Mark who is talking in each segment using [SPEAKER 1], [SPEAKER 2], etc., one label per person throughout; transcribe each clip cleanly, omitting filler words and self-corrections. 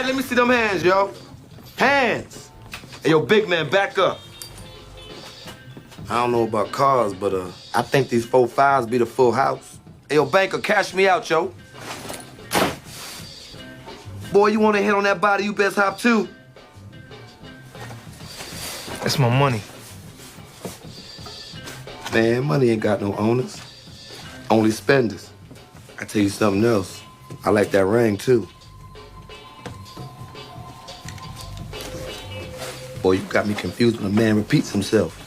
[SPEAKER 1] right, let me see them hands, yo. Hands. Hey, yo, big man, back up. I don't know about cars, but I think these 4-5s be the full house. Hey, yo, banker, cash me out, yo. Boy, you want to hit on that body, you best hop too.
[SPEAKER 2] That's my money.
[SPEAKER 1] Man, money ain't got no owners. Only spenders. I tell you something else. I like that ring, too. Boy, you got me confused when a man repeats himself.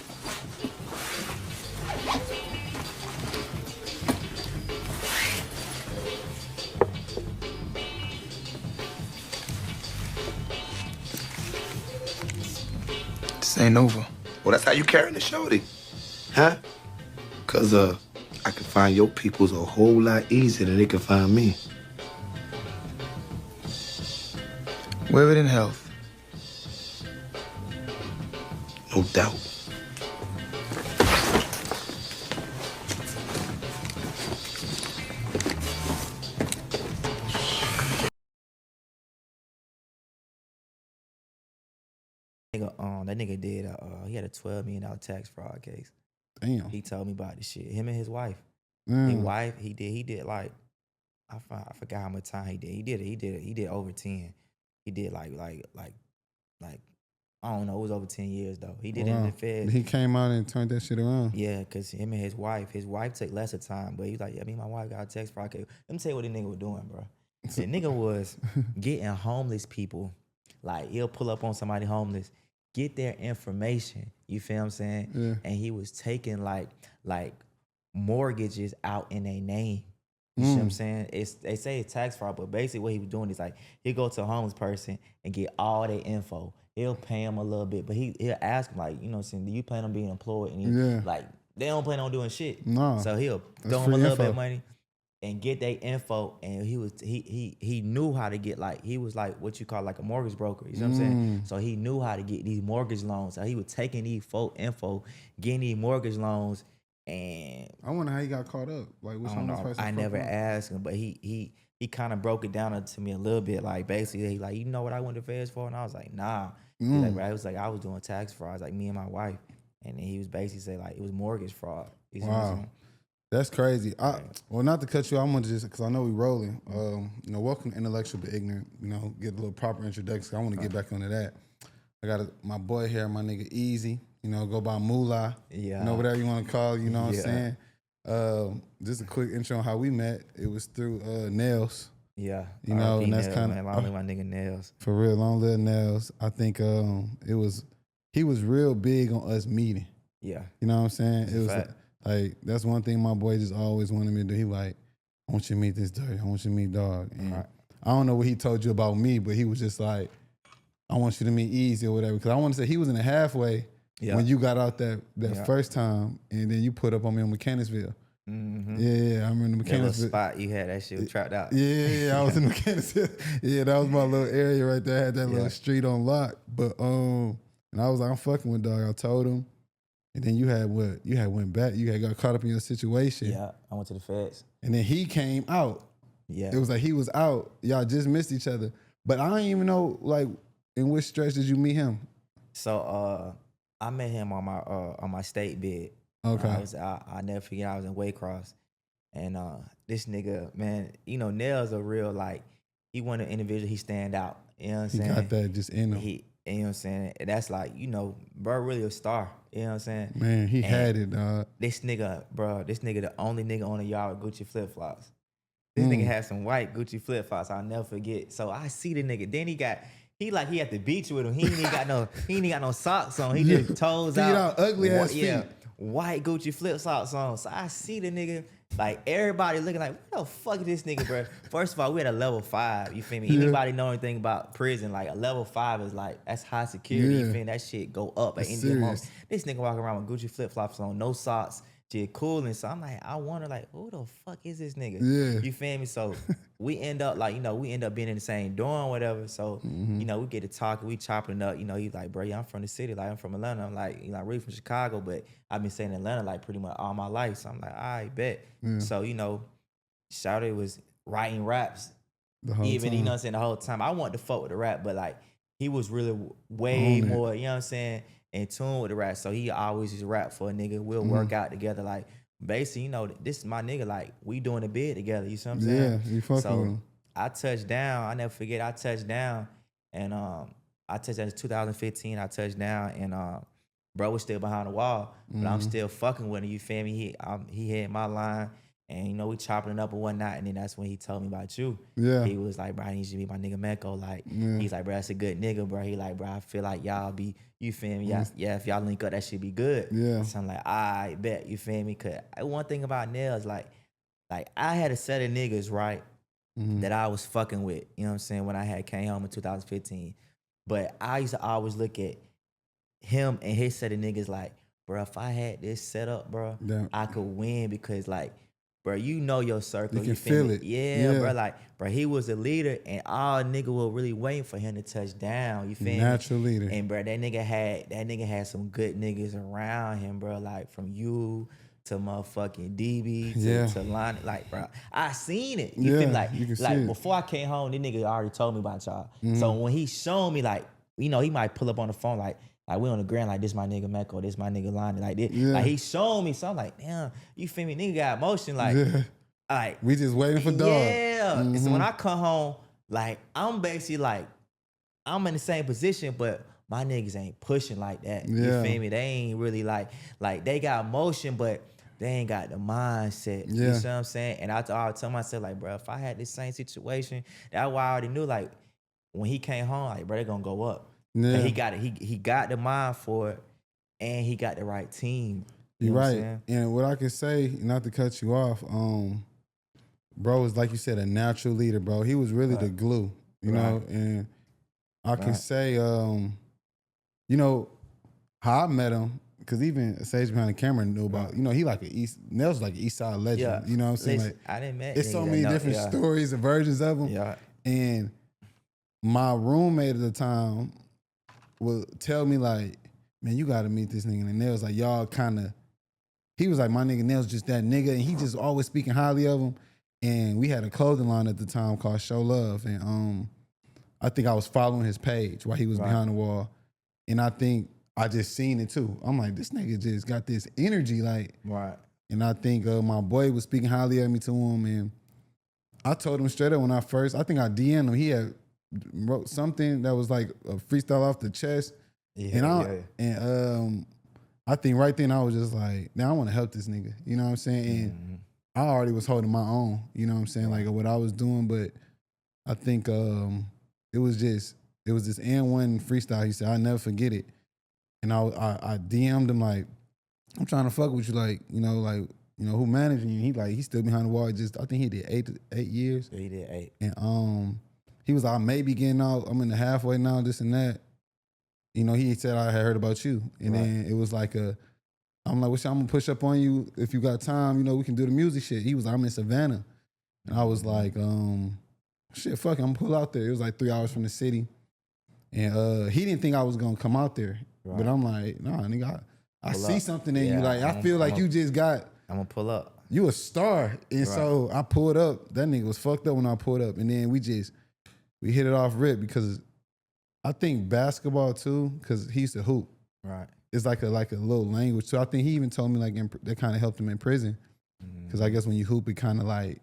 [SPEAKER 2] This ain't over.
[SPEAKER 1] Well, that's how you carrying the shorty. Huh? 'Cause, I can find your peoples a whole lot easier than they can find me.
[SPEAKER 2] Wear it in health.
[SPEAKER 1] No doubt.
[SPEAKER 3] That nigga did. He had a $12 million tax fraud case.
[SPEAKER 4] Damn.
[SPEAKER 3] He told me about this shit. Him and his wife.
[SPEAKER 4] Mm.
[SPEAKER 3] His wife. He did like. I forgot how much time he did. He did over 10. He did like I don't know. It was over 10 years though. He did it in the Fed.
[SPEAKER 4] He came out and turned that shit around.
[SPEAKER 3] Yeah, cause him and his wife took lesser time, but he was like, yeah, me and my wife got a tax fraud case. Let me tell you what the nigga was doing, bro. The nigga was getting homeless people. Like he'll pull up on somebody homeless, get their information. You feel what I'm saying?
[SPEAKER 4] Yeah.
[SPEAKER 3] And he was taking like mortgages out in their name. You see what I'm saying? They say it's tax fraud, but basically what he was doing is like he'll go to a homeless person and get all their info. He'll pay him a little bit, but he'll ask him like, you know what I'm saying, do you plan on being employed? And he, like they don't plan on doing shit.
[SPEAKER 4] No.
[SPEAKER 3] So he'll throw him a little bit of money and get their info, and he knew how to get he was like what you call like a mortgage broker. You know what I'm saying? So he knew how to get these mortgage loans. So he was taking these folk info, getting these mortgage loans, and
[SPEAKER 4] I wonder how he got caught up. Like, which one was person?
[SPEAKER 3] I never asked him, but he kind of broke it down to me a little bit. Like basically, he like, you know what I went to feds for, and I was like, nah. He's like, bro, I was like, I was doing tax fraud. I was like, me and my wife, and then he was basically saying like it was mortgage fraud. You see what I'm saying?
[SPEAKER 4] That's crazy. Well, not to cut you, I'm gonna just because I know we rolling. You know, welcome to Intellectual But Ignant. You know, get a little proper introduction. I want to get back onto that. I got my boy here, my nigga Easy. You know, go by Mula.
[SPEAKER 3] Yeah.
[SPEAKER 4] You know, whatever you want to call it, you know what I'm saying? Just a quick intro on how we met. It was through Nellz.
[SPEAKER 3] Yeah.
[SPEAKER 4] You know, and that's kind of
[SPEAKER 3] long live my nigga Nellz.
[SPEAKER 4] For real, long live Nellz. I think he was real big on us meeting.
[SPEAKER 3] Yeah.
[SPEAKER 4] You know what I'm saying?
[SPEAKER 3] That's
[SPEAKER 4] it was like that's one thing my boy just always wanted me to do. He like, I want you to meet this dirty. I want you to meet dog. And I don't know what he told you about me, but he was just like, I want you to meet Easy or whatever. Because I want to say he was in the halfway when you got out that first time, and then you put up on me on Mechanicsville.
[SPEAKER 3] Mm-hmm.
[SPEAKER 4] Yeah, I remember the
[SPEAKER 3] Mechanicsville. That little spot you had, that shit was trapped out.
[SPEAKER 4] Yeah, I was in Mechanicsville. Yeah, that was my little area right there. I had that little street on lock. But and I was like, I'm fucking with dog. I told him. And then you had went back. You had got caught up in your situation.
[SPEAKER 3] Yeah, I went to the feds.
[SPEAKER 4] And then he came out.
[SPEAKER 3] Yeah.
[SPEAKER 4] It was like he was out. Y'all just missed each other. But I don't even know, like, in which stretch did you meet him?
[SPEAKER 3] So I met him on my state bid.
[SPEAKER 4] Okay.
[SPEAKER 3] I never forget, I was in Waycross. And this nigga, man, you know, Nellz a real, like, he one of the individuals, he stand out. You know what I'm saying?
[SPEAKER 4] He got that just in him.
[SPEAKER 3] You know what I'm saying? That's like, you know, bro, really a star. You know what I'm saying?
[SPEAKER 4] Man, he had it, dog.
[SPEAKER 3] This nigga, the only nigga on the yard with Gucci flip-flops. This nigga had some white Gucci flip-flops, I'll never forget. So I see the nigga. Then he at the beach with him. He ain't got no socks on. He just toes out.
[SPEAKER 4] Ugly ass feet.
[SPEAKER 3] Yeah, white Gucci flip-flops on. So I see the nigga, like everybody looking like, what the fuck is this nigga, bro? First of all, we had a level 5. You feel me? Anybody know anything about prison? Like a level 5 is like, that's high security. You feel me? That shit go up at any moment. This nigga walking around with Gucci flip-flops on, no socks, just cooling. So I'm like, I wonder like, who the fuck is this nigga?
[SPEAKER 4] Yeah.
[SPEAKER 3] You feel me? So we end up like, you know, being in the same dorm, whatever. So, you know, we get to talking, we chopping it up. You know, he's like, bro, yeah, I'm from the city. Like, I'm from Atlanta. I'm like, you know, I'm really from Chicago, but I've been staying in Atlanta like pretty much all my life. So I'm like, all right, bet. So, you know, Shoutout was writing raps
[SPEAKER 4] The whole
[SPEAKER 3] even,
[SPEAKER 4] time.
[SPEAKER 3] you know what I'm saying, the whole time. I wanted to fuck with the rap, but like he was really way
[SPEAKER 4] On it.
[SPEAKER 3] more, you know what I'm saying, in tune with the rap. So he always just rap for a nigga. We'll work out together. Like basically, you know, this is my nigga. Like we doing a bid together. You see what I'm saying?
[SPEAKER 4] Yeah, you fucking
[SPEAKER 3] So
[SPEAKER 4] with him.
[SPEAKER 3] I touched down. I never forget. I touched down, and I touched down in 2015. I touched down, and bro was still behind the wall, but I'm still fucking with him. You feel me? He hit my line, and you know we chopping it up and whatnot. And then that's when he told me about you.
[SPEAKER 4] Yeah.
[SPEAKER 3] He was like, bro, I need you to be my nigga Mecco. Like
[SPEAKER 4] Yeah.
[SPEAKER 3] he's like, bro, that's a good nigga, bro. He like, bro, I feel like y'all be, you feel me? Yeah, if y'all link up, that shit be good.
[SPEAKER 4] Yeah.
[SPEAKER 3] So I'm like, I bet, you feel me? Cause one thing about Nellz, like I had a set of niggas, right, that I was fucking with, you know what I'm saying, when I came home in 2015. But I used to always look at him and his set of niggas like, bro, if I had this set up, bro,
[SPEAKER 4] Yeah.
[SPEAKER 3] I could win because like, bro, you know your circle.
[SPEAKER 4] You can
[SPEAKER 3] feel
[SPEAKER 4] feel
[SPEAKER 3] me?
[SPEAKER 4] it.
[SPEAKER 3] Yeah,
[SPEAKER 4] Yeah.
[SPEAKER 3] bro. Like, bro, he was a leader, and all nigga were really waiting for him to touch down. You feel me?
[SPEAKER 4] Natural leader.
[SPEAKER 3] And bro, that nigga had some good niggas around him, bro. Like from you to motherfucking DB to Lonnie. Like, bro, I seen it. You feel me?
[SPEAKER 4] Yeah, you can see
[SPEAKER 3] Like
[SPEAKER 4] it.
[SPEAKER 3] before I came home, this nigga already told me about y'all. So when he showed me, like, you know, he might pull up on the phone like we on the ground, like this my nigga Mecco, this my nigga Lonnie, like this.
[SPEAKER 4] Yeah.
[SPEAKER 3] Like he showed me, so I'm like, damn, you feel me? Nigga got emotion, like,
[SPEAKER 4] Yeah.
[SPEAKER 3] like
[SPEAKER 4] We just waiting for dog.
[SPEAKER 3] yeah. And so when I come home, like I'm basically like I'm in the same position, but my niggas ain't pushing like that.
[SPEAKER 4] Yeah.
[SPEAKER 3] You feel me? They ain't really like they got motion, but they ain't got the mindset.
[SPEAKER 4] Yeah.
[SPEAKER 3] You see what I'm saying? And I tell myself, like, bro, if I had this same situation, that's why I already knew, like, when he came home, like, bro, they gonna go up.
[SPEAKER 4] Yeah.
[SPEAKER 3] And he got it. He got the mind for it, and he got the right team. You
[SPEAKER 4] You're
[SPEAKER 3] know what I'm
[SPEAKER 4] right.
[SPEAKER 3] saying?
[SPEAKER 4] And what I can say, not to cut you off, bro was, like you said, a natural leader, bro. He was really the glue, you know? And I can say, you know, how I met him, because even Sage behind the camera knew about, you know, he like Nellz like an East Side legend.
[SPEAKER 3] Yeah.
[SPEAKER 4] You know what I'm saying?
[SPEAKER 3] Listen,
[SPEAKER 4] Like,
[SPEAKER 3] I didn't met
[SPEAKER 4] it's
[SPEAKER 3] niggas
[SPEAKER 4] so
[SPEAKER 3] that
[SPEAKER 4] many
[SPEAKER 3] know-
[SPEAKER 4] different
[SPEAKER 3] yeah.
[SPEAKER 4] stories and versions of him.
[SPEAKER 3] Yeah.
[SPEAKER 4] And my roommate at the time would tell me like, man, you gotta meet this nigga. And Nellz like, y'all kind of, he was like, my nigga Nellz just that nigga. And he just always speaking highly of him. And we had a clothing line at the time called Show Love. And I think I was following his page while he was behind the wall. And I think I just seen it too. I'm like, this nigga just got this energy. Like,
[SPEAKER 3] Right.
[SPEAKER 4] and I think my boy was speaking highly of me to him. And I told him straight up when I think I DM'd him, he had wrote something that was like a freestyle off the chest.
[SPEAKER 3] Yeah,
[SPEAKER 4] And I think right then I was just like, now I want to help this nigga. You know what I'm saying? And I already was holding my own, you know what I'm saying? Like what I was doing, but I think it was this N1 freestyle. He said, I'll never forget it. And I DM'd him like, I'm trying to fuck with you, like, who managing you? He still behind the wall. I think he did 8 years.
[SPEAKER 3] Yeah, he did 8.
[SPEAKER 4] And he was like, I may be getting out. I'm in the halfway now, this and that. You know, he said I had heard about you. And then it was like I'm like, I'm gonna push up on you if you got time, you know, we can do the music shit. He was like, I'm in Savannah. And I was like, shit, fuck it, I'm gonna pull out there. It was like 3 hours from the city. And he didn't think I was gonna come out there.
[SPEAKER 3] Right.
[SPEAKER 4] But I'm like, nah, nigga, I
[SPEAKER 3] Pull
[SPEAKER 4] see
[SPEAKER 3] up.
[SPEAKER 4] something in you.
[SPEAKER 3] Yeah,
[SPEAKER 4] Like, I feel like you just got,
[SPEAKER 3] I'm gonna pull up.
[SPEAKER 4] you a star. And so I pulled up. That nigga was fucked up when I pulled up. And then we hit it off rip because I think basketball too, because he used to hoop.
[SPEAKER 3] Right.
[SPEAKER 4] It's like a little language too. I think he even told me like that kind of helped him in prison. Because I guess when you hoop, it kind of like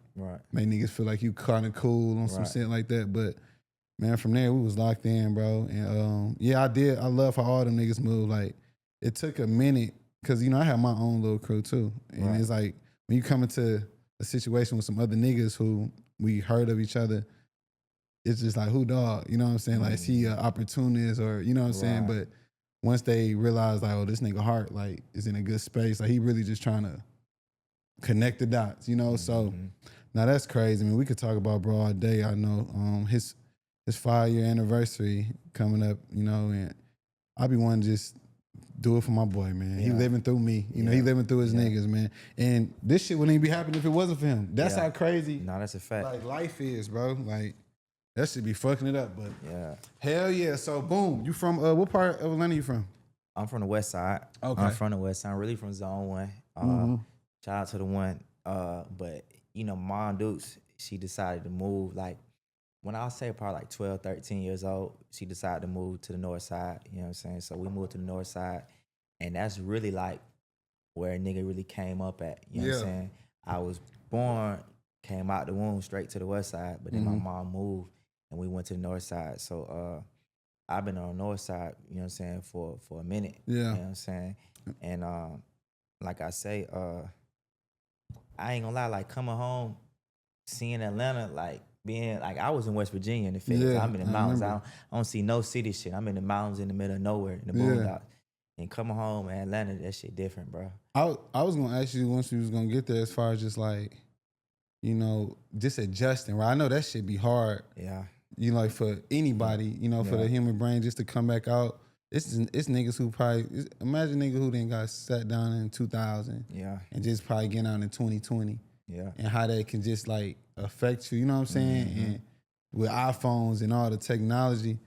[SPEAKER 4] make niggas feel like you kind of cool on some shit like that. But man, from there we was locked in, bro. And yeah, I love how all them niggas move. Like it took a minute because you know I had my own little crew too. And it's like when you come into a situation with some other niggas who we heard of each other, it's just like, who dog? You know what I'm saying? Like, is he an opportunist or, you know what I'm saying? But once they realize, like, oh, this nigga Hart, like, is in a good space, like, he really just trying to connect the dots, you know? So, now that's crazy. I mean, we could talk about bro all day. I know his 5-year anniversary coming up, you know, and I be wanting to just do it for my boy, man. He living through me. You know, he living through his niggas, man. And this shit wouldn't even be happening if it wasn't for him. That's how crazy,
[SPEAKER 3] No, that's a fact.
[SPEAKER 4] like, life is, bro. Like, that should be fucking it up, but
[SPEAKER 3] Yeah.
[SPEAKER 4] hell yeah. So boom, you from what part of Atlanta you from?
[SPEAKER 3] I'm from the West Side.
[SPEAKER 4] Okay.
[SPEAKER 3] I'm from the West Side. I'm really from Zone 1. Shout out to the one. But you know, Mom Dukes, she decided to move like when I say probably like 12, 13 years old, she decided to move to the north side. You know what I'm saying? So we moved to the north side, and that's really like where a nigga really came up at. You know what I'm saying? I was born, came out the womb straight to the west side, but then my mom moved and we went to the north side. So I've been on the north side, you know what I'm saying, for a minute.
[SPEAKER 4] Yeah.
[SPEAKER 3] You know what I'm saying? And like I say, I ain't gonna lie, like coming home, seeing Atlanta, like being like I was in West Virginia in the fields.
[SPEAKER 4] Yeah,
[SPEAKER 3] I'm in the mountains. I don't see no city shit. I'm in the mountains in the middle of nowhere, in the boondocks. And coming home in Atlanta, that shit different, bro.
[SPEAKER 4] I was gonna ask you once you was gonna get there, as far as just like, you know, just adjusting, right? I know that shit be hard.
[SPEAKER 3] Yeah.
[SPEAKER 4] You know, like for anybody, you know, for the human brain just to come back out. It's niggas who probably, imagine nigga who then got sat down in 2000 and just probably getting out in 2020. Yeah. And how that can just like affect you, you know what I'm saying? And with iPhones and all the technology.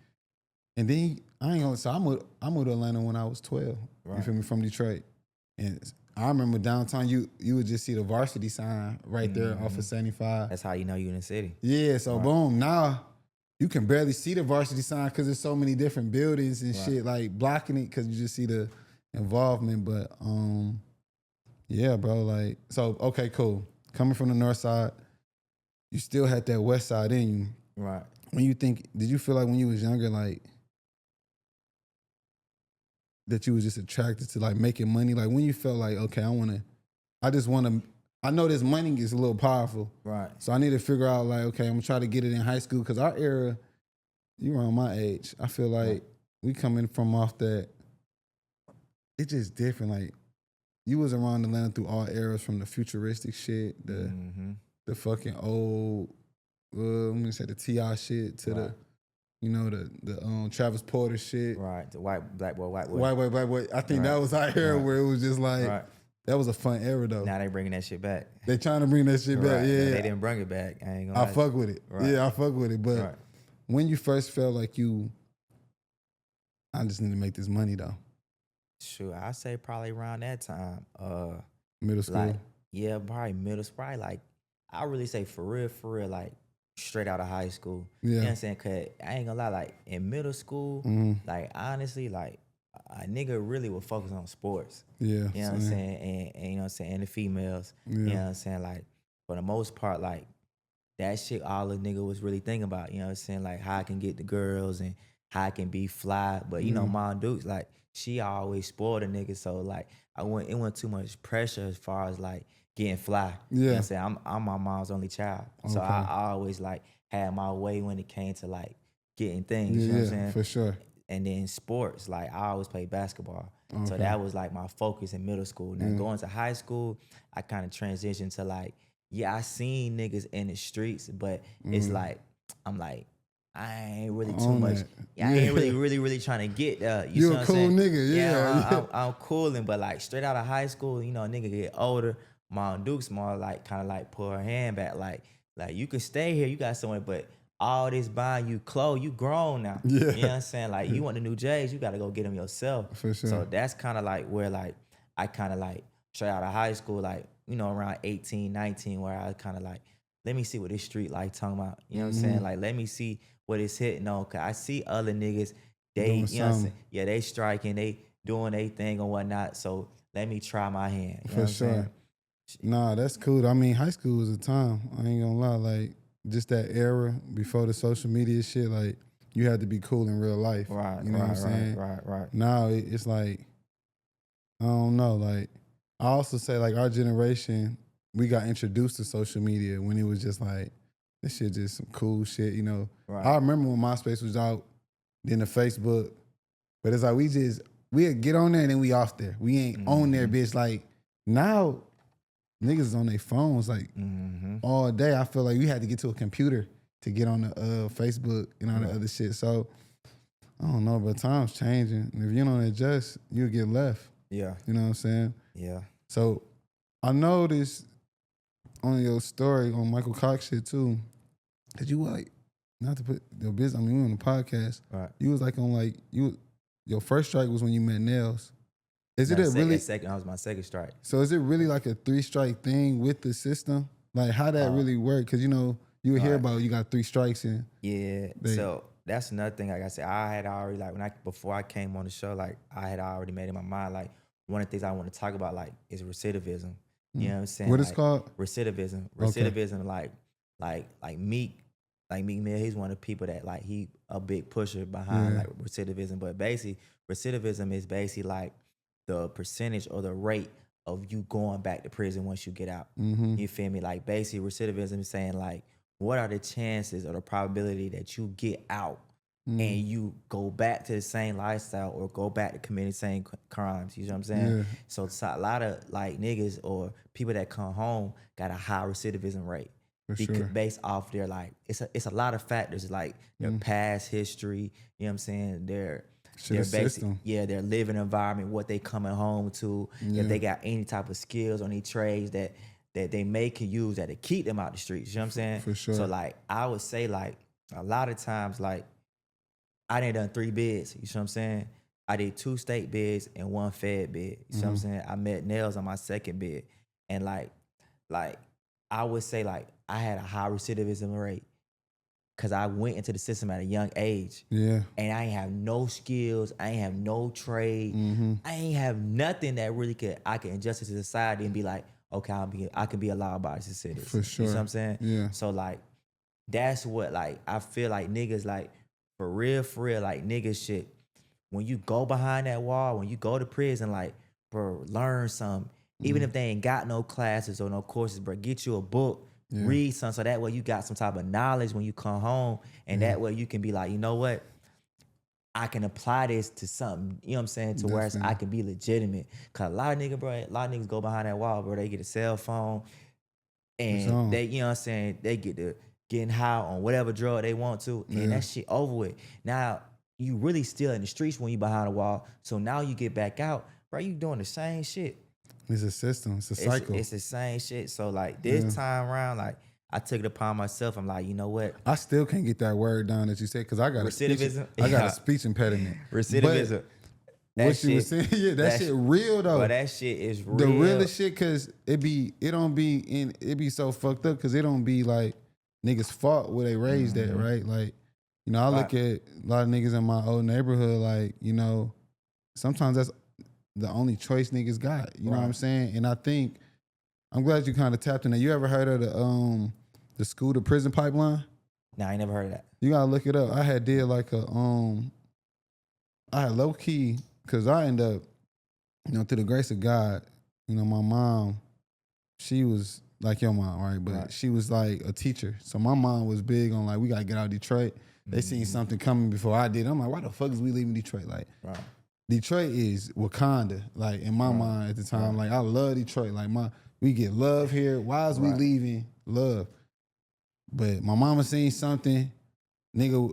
[SPEAKER 4] And then I ain't gonna say I moved to Atlanta when I was 12. Right. You feel me? From Detroit. And I remember downtown you would just see the varsity sign right there off of 75.
[SPEAKER 3] That's how you know you in the city.
[SPEAKER 4] Yeah, so boom, now you can barely see the varsity sign because there's so many different buildings and shit like blocking it because you just see the involvement. But yeah, bro, like, so okay, cool. Coming from the north side, you still had that west side in you. Right. When you think, did you feel like when you was younger, like that you was just attracted to like making money? Like when you felt like, okay, I know this money is a little powerful. Right. So I need to figure out like, okay, I'm gonna try to get it in high school. Cause our era, you around my age, I feel like we coming from off that, it's just different. Like you was around Atlanta through all eras, from the futuristic shit, the fucking old, I'm gonna say the T.I. shit to the, you know, the Travis Porter shit. Right, the black boy. White boy. I think that was our era where it was just like, that was a fun era though.
[SPEAKER 3] Now they bringing that shit back.
[SPEAKER 4] They trying to bring that shit back. Yeah,
[SPEAKER 3] they didn't bring it back. I ain't gonna lie.
[SPEAKER 4] I fuck with it. Right. Yeah, I fuck with it. But when you first felt like I just need to make this money though.
[SPEAKER 3] Sure, I say probably around that time.
[SPEAKER 4] Middle school.
[SPEAKER 3] Like, yeah, probably middle school. Probably like, I really say for real, like straight out of high school. Yeah. You know what I'm saying? Cause I ain't gonna lie, like in middle school, like honestly, like a nigga really would focus on sports. Yeah. You know what I'm saying? And you know what I'm saying? And the females. Yeah. You know what I'm saying? Like, for the most part, like, that shit all the nigga was really thinking about. You know what I'm saying? Like, how I can get the girls and how I can be fly. But, you know, Mom Dukes, like, she always spoiled a nigga. So, like, it wasn't too much pressure as far as, like, getting fly. Yeah. You know what I'm saying? I'm my mom's only child. Okay. So, I always, like, had my way when it came to, like, getting things. You know what I'm saying?
[SPEAKER 4] For sure.
[SPEAKER 3] And then sports, like I always played basketball. Okay. So that was like my focus in middle school. Now going to high school, I kind of transitioned to like, I seen niggas in the streets, but it's like, I'm like, I ain't really too much. I ain't really trying to get
[SPEAKER 4] you a cool nigga, yeah.
[SPEAKER 3] I'm cooling, but like straight out of high school, you know, a nigga get older. Mom Duke's more like kind of like pull her hand back, like you can stay here, you got somewhere, but all this buying you clothes, you grown now. Yeah. You know what I'm saying? Like, you want the new J's, you got to go get them yourself. For sure. So that's kind of like where, like, I kind of like, straight out of high school, like, you know, around 18, 19, where I kind of like, let me see what this street like talking about. You know what I'm saying? Like, let me see what it's hitting on. Cause I see other niggas, they, you know what I'm saying? Yeah, they striking, they doing their thing or whatnot. So let me try my hand. You know what I'm saying?
[SPEAKER 4] Nah, that's cool. I mean, high school was a time. I ain't gonna lie. Like, just that era before the social media shit, like, you had to be cool in real life. Right. You know what I'm saying? Right. Now it's like, I don't know. Like, I also say, like, our generation, we got introduced to social media when it was just like, this shit just some cool shit, you know? Right. I remember when MySpace was out, then the Facebook, but it's like, we'd get on there and then we off there. We ain't on there, bitch. Like, now, niggas is on their phones like all day. I feel like we had to get to a computer to get on the Facebook and all the other shit. So I don't know, but time's changing. And if you don't adjust, you'll get left. Yeah. You know what I'm saying? Yeah. So I noticed on your story on Michael Cox shit too, that you like, not to put your business, I mean, we on the podcast. Right. You was like on like, your first strike was when you met Nellz. Is it a really
[SPEAKER 3] second? That was my second strike.
[SPEAKER 4] So is it really like a 3-strike thing with the system? Like how that really work? Because you know You would hear
[SPEAKER 3] Right.
[SPEAKER 4] about you got 3 strikes and
[SPEAKER 3] Yeah. So that's another thing. Like I said, I had already like before I came on the show, like I had already made in my mind like one of the things I want to talk about like is recidivism. You know what I'm saying?
[SPEAKER 4] What it's
[SPEAKER 3] like,
[SPEAKER 4] called?
[SPEAKER 3] Recidivism.
[SPEAKER 4] Okay.
[SPEAKER 3] Recidivism, like Meek Mill, he's one of the people that like he a big pusher behind like recidivism. But basically, recidivism is basically like the percentage or the rate of you going back to prison once you get out. You feel me? Like basically recidivism is saying like, what are the chances or the probability that you get out and you go back to the same lifestyle or go back to committing the same crimes? You know what I'm saying?
[SPEAKER 4] Yeah.
[SPEAKER 3] So a lot of like niggas or people that come home got a high recidivism rate.
[SPEAKER 4] For sure.
[SPEAKER 3] Based off their like, it's a lot of factors like their past history, you know what I'm saying? Their
[SPEAKER 4] system.
[SPEAKER 3] their living environment, what they coming home to, if they got any type of skills or any trades that they may can use that to keep them out the streets. You know what I'm saying?
[SPEAKER 4] For sure.
[SPEAKER 3] So like I would say like a lot of times like I done 3 bids. You know what I'm saying? I did 2 state bids and 1 fed bid. You know what I'm saying? I met Nellz on my 2nd bid. And like I would say like I had a high recidivism rate because I went into the system at a young age.
[SPEAKER 4] Yeah.
[SPEAKER 3] And I ain't have no skills. I ain't have no trade. I ain't have nothing that really I can adjust to society and be like, okay, I can be allowed by society.
[SPEAKER 4] For sure.
[SPEAKER 3] You know what I'm saying?
[SPEAKER 4] Yeah.
[SPEAKER 3] So like, that's what like I feel like niggas like for real, like niggas shit. When you go behind that wall, when you go to prison, like, bro, learn something. Even if they ain't got no classes or no courses, bro, get you a book, read something, so that way you got some type of knowledge when you come home, and that way you can be like, you know what? I can apply this to something, you know what I'm saying, to where I can be legitimate. Cause a lot of niggas go behind that wall, bro. They get a cell phone and they, you know what I'm saying, they get to getting high on whatever drug they want to, and that shit over with. Now, you really still in the streets when you behind the wall. So now you get back out, bro, you doing the same shit.
[SPEAKER 4] It's a system. It's a cycle.
[SPEAKER 3] It's the same shit. So like this time around, like I took it upon myself. I'm like, you know what?
[SPEAKER 4] I still can't get that word down that you said because I got
[SPEAKER 3] Recidivism?
[SPEAKER 4] I got a speech impediment.
[SPEAKER 3] Recidivism.
[SPEAKER 4] But what you were saying, that shit real though.
[SPEAKER 3] But that shit is real.
[SPEAKER 4] The realest shit, cause it be so fucked up because it don't be like niggas' fault where they raised that, right? Like, you know, I look at a lot of niggas in my old neighborhood, like, you know, sometimes that's the only choice niggas got. You know what I'm saying? And I think I'm glad you kind of tapped in there. You ever heard of the school to prison pipeline?
[SPEAKER 3] Nah, I ain't never heard of that.
[SPEAKER 4] You gotta look it up. I had did like I had low key, cause I ended up, you know, through the grace of God, you know, my mom, she was like your mom, right? But she was like a teacher. So my mom was big on like, we gotta get out of Detroit. They seen something coming before I did. I'm like, why the fuck is we leaving Detroit? Like, Detroit is Wakanda. Like in my mind at the time, like I love Detroit. Like we get love here. Why is we leaving love? But my mama seen something, nigga.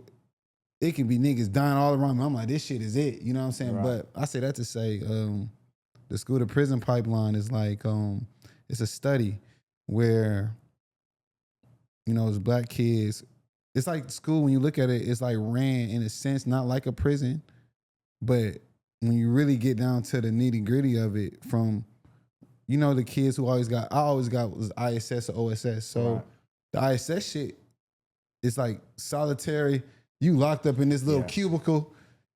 [SPEAKER 4] It can be niggas dying all around me. I'm like, this shit is it. You know what I'm saying? But I say that to say, the school to prison pipeline is like, it's a study where, you know, it's black kids. It's like school, when you look at it, it's like ran in a sense, not like a prison, but when you really get down to the nitty gritty of it, from, you know, the kids who I always got was ISS or OSS. So the ISS shit, it's like solitary. You locked up in this little cubicle.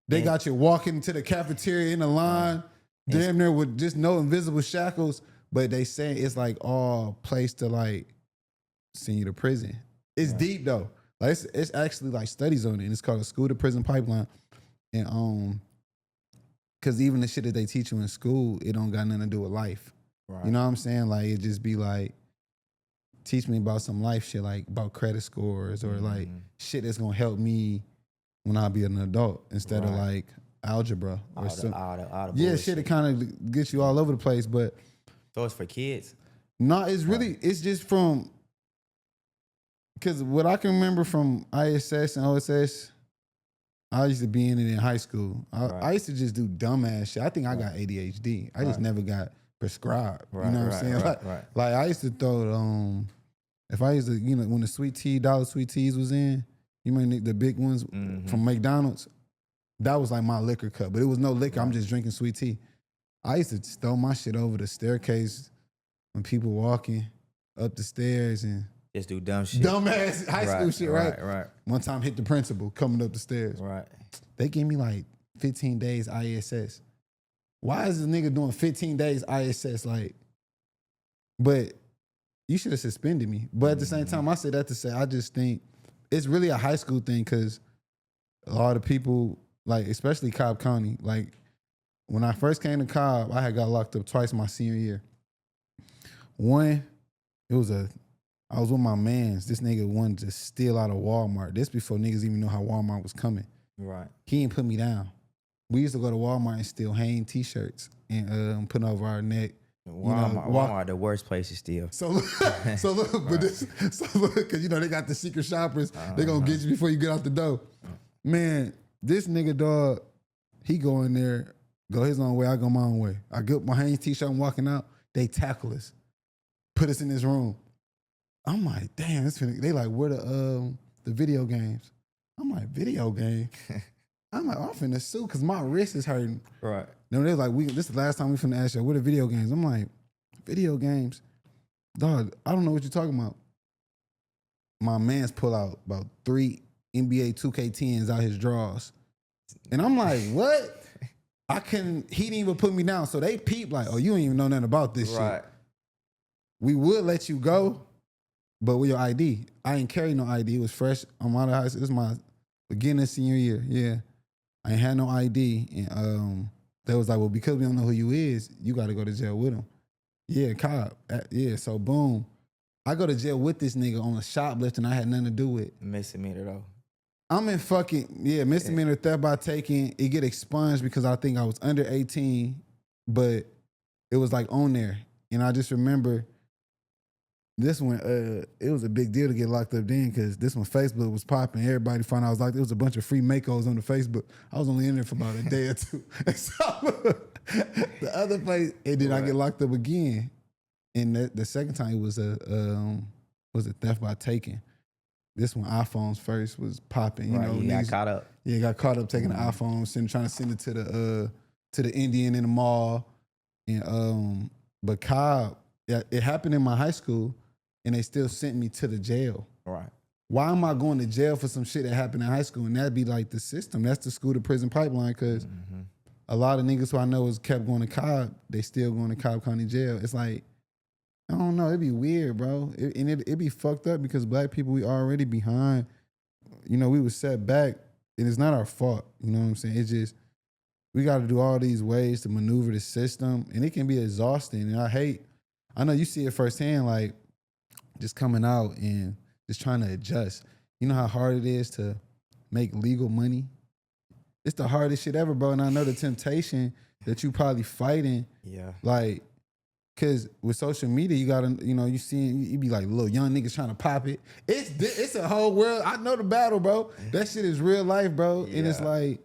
[SPEAKER 4] They got you walking to the cafeteria in a line, damn near with just no invisible shackles. But they say it's like all place to like send you to prison. It's deep though. Like it's actually like studies on it, and it's called a school to prison pipeline. And cause even the shit that they teach you in school, it don't got nothing to do with life. You know what I'm saying? Like it just be like, teach me about some life shit, like about credit scores or like shit that's gonna help me when I be an adult instead of like algebra or something. Shit that kind of gets you all over the place. But
[SPEAKER 3] so it's for kids?
[SPEAKER 4] No, it's really, it's just from, because what I can remember from ISS and OSS, I used to be in it in high school. I used to just do dumbass shit. I think I got ADHD. I just never got prescribed. You know what I'm saying? Like I used to throw if I used to, you know, when the sweet tea, dollar sweet teas was in, you remember the big ones from McDonald's? That was like my liquor cup, but it was no liquor. I'm just drinking sweet tea. I used to throw my shit over the staircase when people walking up the stairs, and
[SPEAKER 3] Just do dumb shit.
[SPEAKER 4] Dumbass high school shit, right?
[SPEAKER 3] Right.
[SPEAKER 4] One time hit the principal coming up the stairs.
[SPEAKER 3] Right.
[SPEAKER 4] They gave me like 15 days ISS. Why is this nigga doing 15 days ISS? Like, but you should have suspended me. But at the same time, I say that to say, I just think it's really a high school thing because a lot of people, like, especially Cobb County, like, when I first came to Cobb, I had got locked up twice my senior year. One, I was with my mans. This nigga wanted to steal out of Walmart. This before niggas even know how Walmart was coming.
[SPEAKER 3] Right.
[SPEAKER 4] He ain't put me down. We used to go to Walmart and steal Hanes t-shirts and put over our neck.
[SPEAKER 3] Walmart, the worst place to steal.
[SPEAKER 4] So look, cause you know they got the secret shoppers. They gonna get you before you get out the door. Man, this nigga dog, he go in there, go his own way, I go my own way. I get my Hanes t-shirt, I'm walking out. They tackle us, put us in this room. I'm like, damn, they like, where the video games? I'm like, video game? I'm like, I'm finna sue because my wrist is hurting.
[SPEAKER 3] Right.
[SPEAKER 4] Then they're like, this is the last time we finna ask you, what are video games? I'm like, video games? Dog, I don't know what you're talking about. My man's pull out about 3 NBA 2K10s out his drawers. And I'm like, what? He didn't even put me down. So they peep like, oh, you ain't even know nothing about this shit. We would let you go, but with your ID. I ain't carry no ID. It was fresh. I'm out of high school. This is my beginning senior year. Yeah. I ain't had no ID. And they was like, well, because we don't know who you is, you got to go to jail with him. Yeah, Cobb. Yeah, so boom. I go to jail with this nigga on a shoplifting I had nothing to do with.
[SPEAKER 3] Misdemeanor though.
[SPEAKER 4] I'm in misdemeanor theft by taking. It get expunged because I think I was under 18, but it was like on there. And I just remember this one, it was a big deal to get locked up then because this one Facebook was popping. Everybody found out I was locked. There was a bunch of free Makos on the Facebook. I was only in there for about a day or two. And so the other place, and then I get locked up again. And the second time it was a theft by taking. This one, iPhones first was popping. You know,
[SPEAKER 3] you got caught up.
[SPEAKER 4] Yeah, got caught up taking the iPhone, trying to send it to the Indian in the mall. And but Cobb, it happened in my high school. And they still sent me to the jail.
[SPEAKER 3] Right.
[SPEAKER 4] Why am I going to jail for some shit that happened in high school? And that'd be like the system. That's the school to prison pipeline because a lot of niggas who I know has kept going to Cobb, they still going to Cobb County Jail. It's like, I don't know, it'd be weird, bro. It'd be fucked up because black people, we already behind. You know, we was set back and it's not our fault. You know what I'm saying? It's just, we got to do all these ways to maneuver the system and it can be exhausting. And I know you see it firsthand, like, just coming out and just trying to adjust. You know how hard it is to make legal money? It's the hardest shit ever, bro. And I know the temptation that you probably fighting. Yeah. Like, cause with social media, you gotta, you know, you be like little young niggas trying to pop it. It's a whole world. I know the battle, bro. That shit is real life, bro. Yeah. And it's like,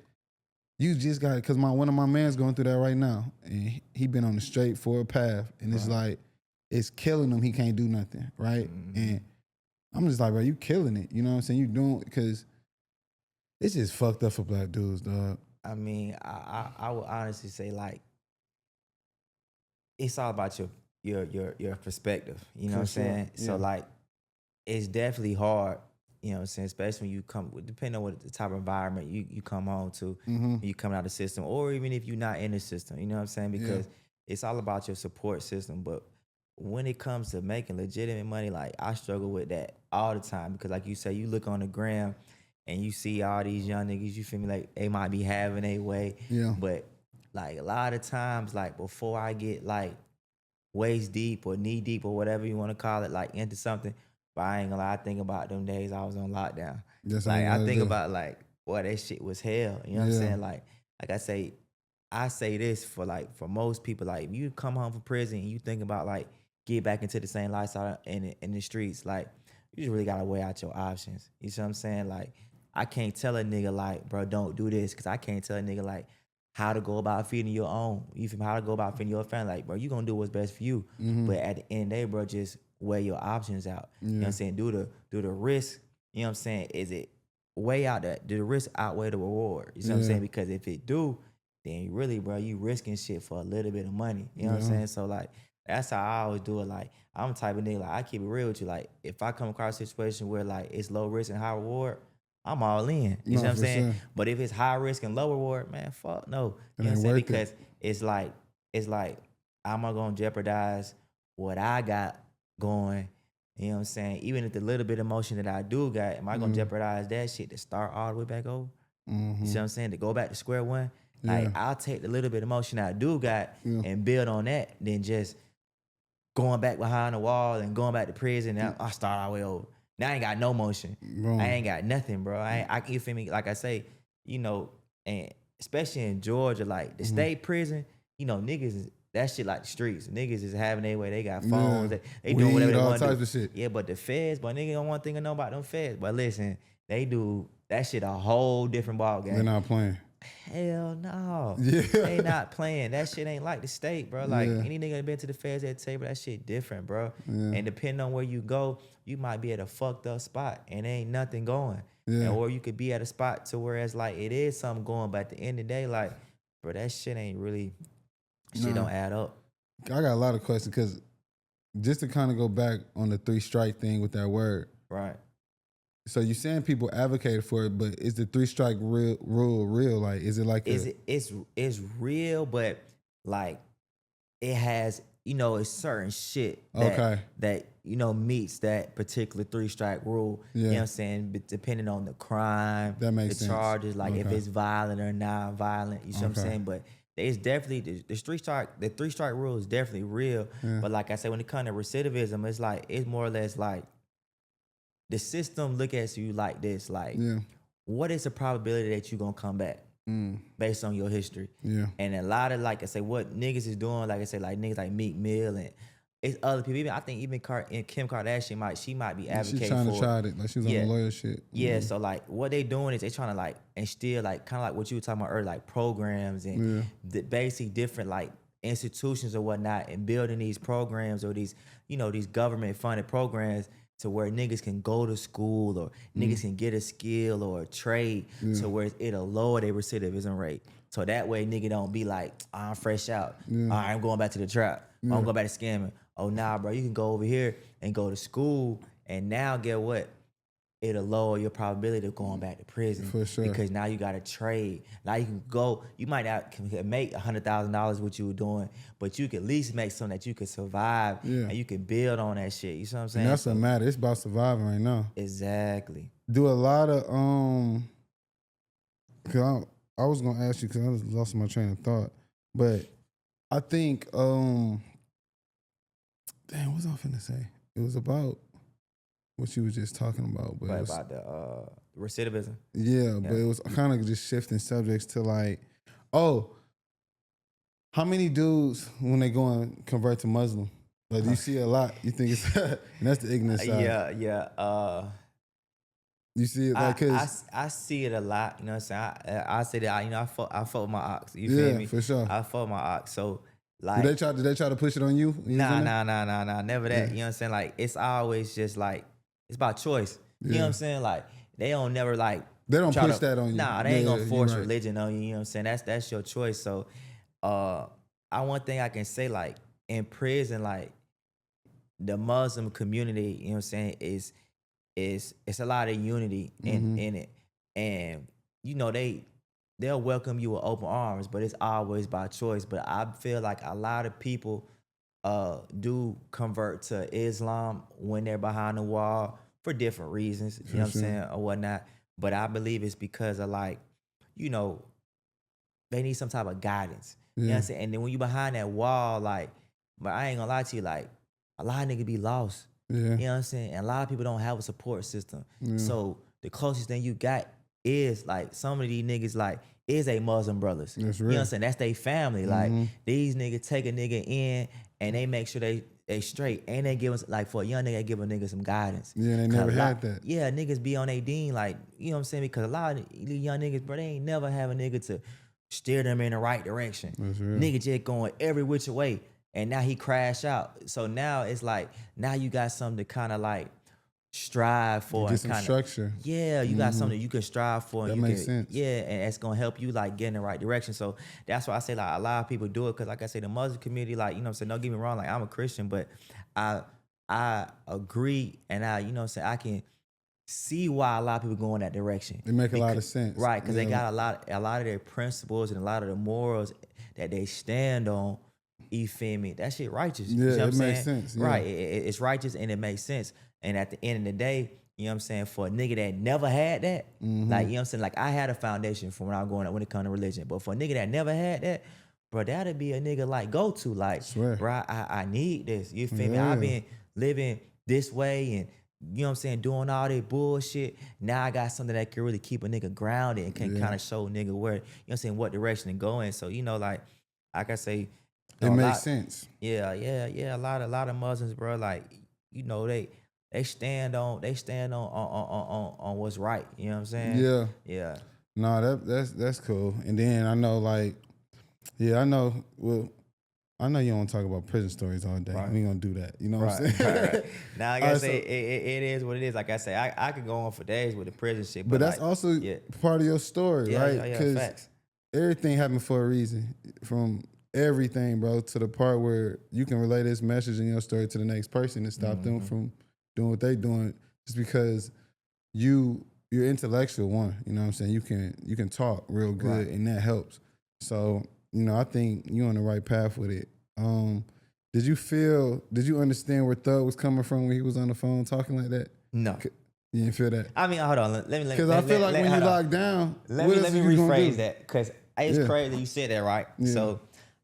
[SPEAKER 4] you just got it. Cause one of my mans going through that right now. And he been on the straightforward path. And it's like, it's killing him. He can't do nothing, right? And I'm just like, bro, you killing it. You know what I'm saying? You doing it because it's just fucked up for black dudes, dog.
[SPEAKER 3] I mean, I would honestly say like it's all about your perspective. You know what I'm saying? Yeah. So like, it's definitely hard. You know what I'm saying? Especially when you come, depending on what the type of environment you come on to, you coming out of the system, or even if you're not in the system. You know what I'm saying? Because it's all about your support system, but when it comes to making legitimate money, like I struggle with that all the time because like you say, you look on the gram and you see all these young niggas, you feel me, like they might be having a way. Yeah. But like a lot of times, like before I get like waist deep or knee deep or whatever you want to call it, like into something, but I ain't gonna lie, I think about them days I was on lockdown. That's like I think about like, boy, that shit was hell. You know what I'm saying? Like I say this for most people, like if you come home from prison and you think about like get back into the same lifestyle in the streets, like you just really gotta weigh out your options. You see what I'm saying? Like I can't tell a nigga like, bro, don't do this, because I can't tell a nigga like how to go about feeding your own. You feel me? How to go about feeding your family. Like, bro, you gonna do what's best for you. But at the end of the day, bro, just weigh your options out. You know what I'm saying? Do the risk. You know what I'm saying? Is it weigh out that? Do the risk outweigh the reward? You know what I'm saying? Because if it do, then really, bro, you risking shit for a little bit of money. You know what I'm saying? So like, That's how I always do it. Like, I'm the type of nigga, like, I keep it real with you. Like, if I come across a situation where, like, it's low risk and high reward, I'm all in. You know what I'm saying?
[SPEAKER 4] Sure.
[SPEAKER 3] But if it's high risk and low reward, man, fuck no. You know what I'm
[SPEAKER 4] ain't
[SPEAKER 3] saying?
[SPEAKER 4] worth it.
[SPEAKER 3] Because it's like, I'm not gonna jeopardize what I got going. You know what I'm saying? Even if the little bit of motion that I do got, am I gonna jeopardize that shit to start all the way back over? You see what I'm saying? To go back to square one? Like, I'll take the little bit of motion I do got and build on that than just going back behind the wall and going back to prison. And I start all the way over. Now I ain't got no motion. I ain't got nothing, bro. You feel me? Like I say, you know, and especially in Georgia, like the state prison, you know, niggas, that shit like the streets. Niggas is having their way. They got phones. They doing whatever they
[SPEAKER 4] all
[SPEAKER 3] want to
[SPEAKER 4] types
[SPEAKER 3] do.
[SPEAKER 4] of shit.
[SPEAKER 3] Yeah, but the feds, but nigga don't want to think of know about them feds. But listen, they do that shit a whole different ball game.
[SPEAKER 4] They're not playing.
[SPEAKER 3] Hell no.
[SPEAKER 4] Yeah.
[SPEAKER 3] They not playing. That shit ain't like the state, bro. Like any nigga that been to the feds at the table, that shit different, bro. And depending on where you go, you might be at a fucked up spot and ain't nothing going. Or you could be at a spot to where it's like it is something going, but at the end of the day, like, bro, that shit ain't really, shit don't add up.
[SPEAKER 4] I got a lot of questions because just to kind of go back on the 3 strike thing with that word.
[SPEAKER 3] Right.
[SPEAKER 4] So you saying people advocated for it, but is the 3 strike rule real? Like, is it like
[SPEAKER 3] it's real, but like it has, you know, it's certain shit that you know meets that particular 3 strike rule. You know what I'm saying? But depending on the crime,
[SPEAKER 4] that makes
[SPEAKER 3] the
[SPEAKER 4] sense.
[SPEAKER 3] charges, like if it's violent or non-violent, you see what I'm saying? But it's definitely the 3 strike rule is definitely real. But like I said, when it comes to recidivism, it's like it's more or less like the system look at you like this, like what is the probability that you're gonna come back based on your history? And a lot of, like I say, what niggas is doing, like I say, like niggas like Meek Mill and it's other people. I think even Kim Kardashian might be advocating
[SPEAKER 4] she's trying
[SPEAKER 3] for
[SPEAKER 4] to try it. Like she's on the lawyer shit.
[SPEAKER 3] So like what they doing is they trying to like instill like kind of like what you were talking about earlier, like programs and basically different like institutions or whatnot, and building these programs or these, you know, these government funded programs to where niggas can go to school or niggas can get a skill or a trade to where it'll lower their recidivism rate. So that way nigga don't be like, I'm fresh out. I'm going back to the trap. I'm going back to scamming. Oh, nah, bro, you can go over here and go to school and now get what? It'll lower your probability of going back to prison.
[SPEAKER 4] For sure.
[SPEAKER 3] Because now you got a trade. Now you can go, you might not can make $100,000 what you were doing, but you can at least make something that you can survive and you can build on that shit. You see what I'm saying?
[SPEAKER 4] And that's what matters. It's about surviving right now.
[SPEAKER 3] Exactly.
[SPEAKER 4] Do a lot of, cause I was gonna ask you because I just lost my train of thought, but I think, damn, what was I finna say? It was about what you was just talking about, but it was,
[SPEAKER 3] about the recidivism.
[SPEAKER 4] Yeah, but it was kind of just shifting subjects to like, how many dudes when they go and convert to Muslim? Like, do you see a lot? You think it's and that's the ignorant side? You see it like cause
[SPEAKER 3] I see it a lot. You know what I'm saying? I say that I fuck with my ox. You feel me?
[SPEAKER 4] For sure.
[SPEAKER 3] I fuck with my ox. So like,
[SPEAKER 4] did they try to push it on you?
[SPEAKER 3] Nah, never that. You know what I'm saying? Like, it's always just like it's about choice. You know what I'm saying? Like, they don't never like
[SPEAKER 4] they don't push that on you.
[SPEAKER 3] Nah, they ain't gonna force religion on you. You know what I'm saying? That's your choice. So, one thing I can say, like in prison, like the Muslim community, you know what I'm saying, is it's a lot of unity in it, and you know they'll welcome you with open arms, but it's always by choice. But I feel like a lot of people do convert to Islam when they're behind the wall for different reasons, you know what I'm saying, or whatnot. But I believe it's because of like, you know, they need some type of guidance. You know what I'm saying? And then when you behind that wall, like, but I ain't gonna lie to you, like, a lot of niggas be lost. You know what I'm saying? And a lot of people don't have a support system. So the closest thing you got is like some of these niggas like is a Muslim brothers.
[SPEAKER 4] That's
[SPEAKER 3] you
[SPEAKER 4] real.
[SPEAKER 3] know what I'm saying? That's their family. Like these niggas take a nigga in and they make sure they straight. And they give us, like, for a young nigga, they give a nigga some guidance.
[SPEAKER 4] Yeah, they never had that.
[SPEAKER 3] Yeah, niggas be on their dean, like, you know what I'm saying? Because a lot of these young niggas, bro, they ain't never have a nigga to steer them in the right direction.
[SPEAKER 4] That's real.
[SPEAKER 3] Nigga just going every which way. And now he crash out. So now it's like, now you got something to kind of like strive for.
[SPEAKER 4] Get some structure.
[SPEAKER 3] Yeah, you got something you can strive for.
[SPEAKER 4] That
[SPEAKER 3] and you
[SPEAKER 4] makes
[SPEAKER 3] can,
[SPEAKER 4] sense.
[SPEAKER 3] Yeah, and it's gonna help you like get in the right direction. So that's why I say like a lot of people do it because like I say the Muslim community, like, you know what I'm saying, don't get me wrong, like I'm a Christian, but I agree and I, you know what I'm saying, I can see why a lot of people go in that direction.
[SPEAKER 4] It make a lot of sense.
[SPEAKER 3] Right, because they got a lot of their principles and a lot of the morals that they stand on. You feel me? That shit righteous.
[SPEAKER 4] Yeah,
[SPEAKER 3] You know what
[SPEAKER 4] it
[SPEAKER 3] I'm
[SPEAKER 4] makes
[SPEAKER 3] saying?
[SPEAKER 4] sense. Yeah.
[SPEAKER 3] Right, it's righteous and it makes sense. And at the end of the day, you know what I'm saying, for a nigga that never had that, like, you know what I'm saying, like I had a foundation from when I was growing up when it comes to religion, but for a nigga that never had that, bro, that'd be a nigga like go to, like,
[SPEAKER 4] Swear.
[SPEAKER 3] bro, I need this. You feel me?
[SPEAKER 4] Yeah.
[SPEAKER 3] I've been living this way and, you know what I'm saying, doing all that bullshit. Now I got something that can really keep a nigga grounded and can kind of show a nigga where, you know what I'm saying, what direction to go in. So, you know, like I say,
[SPEAKER 4] It makes sense.
[SPEAKER 3] Yeah. A lot of Muslims, bro, like, you know, they stand on what's right. You know what I'm saying?
[SPEAKER 4] Yeah.
[SPEAKER 3] Yeah.
[SPEAKER 4] No, that's cool. And then I know, like, yeah, I know. Well, I know you don't talk about prison stories all day.
[SPEAKER 3] Right.
[SPEAKER 4] We ain't gonna do that. You know what I'm saying?
[SPEAKER 3] Right. Now, like I
[SPEAKER 4] All right,
[SPEAKER 3] say, it is what it is. Like I say, I could go on for days with the prison shit.
[SPEAKER 4] But that's
[SPEAKER 3] like,
[SPEAKER 4] also part of your story, right?
[SPEAKER 3] Yeah, facts.
[SPEAKER 4] Everything happened for a reason. From everything, bro, to the part where you can relay this message in your story to the next person and stop them from doing what they doing just because you're intellectual, one. You know what I'm saying? You can talk real good, and that helps. So, you know, I think you're on the right path with it. Did you understand where Thug was coming from when he was on the phone talking like that?
[SPEAKER 3] No.
[SPEAKER 4] You didn't feel that?
[SPEAKER 3] I mean, hold on. Let me.
[SPEAKER 4] Because I feel like when you lock down,
[SPEAKER 3] let
[SPEAKER 4] what
[SPEAKER 3] me
[SPEAKER 4] else are you gonna
[SPEAKER 3] rephrase
[SPEAKER 4] do?
[SPEAKER 3] that because it's crazy you said that, right?
[SPEAKER 4] Yeah.
[SPEAKER 3] So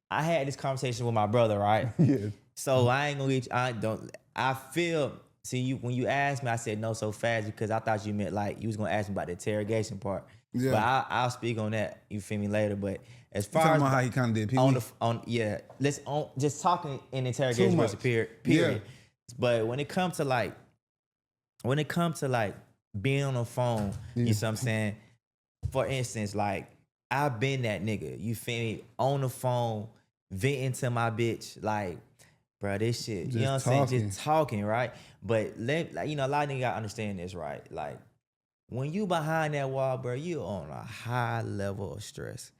[SPEAKER 3] I had this conversation with my brother, right?
[SPEAKER 4] Yeah.
[SPEAKER 3] So I ain't gonna get. I feel. See, when you asked me, I said no so fast because I thought you meant like you was gonna ask me about the interrogation part.
[SPEAKER 4] Yeah.
[SPEAKER 3] But I'll speak on that. You feel me later. But as far
[SPEAKER 4] Talking
[SPEAKER 3] as
[SPEAKER 4] about how he kind of did
[SPEAKER 3] let's just talking in interrogation versus period.
[SPEAKER 4] Yeah.
[SPEAKER 3] But when it comes to like being on the phone, you know what I'm saying? For instance, like I've been that nigga, you feel me? On the phone, venting to my bitch, like, bro, this shit, you know what I'm saying? Just talking, right? But you know, a lot of niggas gotta understand this, right? Like, when you behind that wall, bro, you on a high level of stress.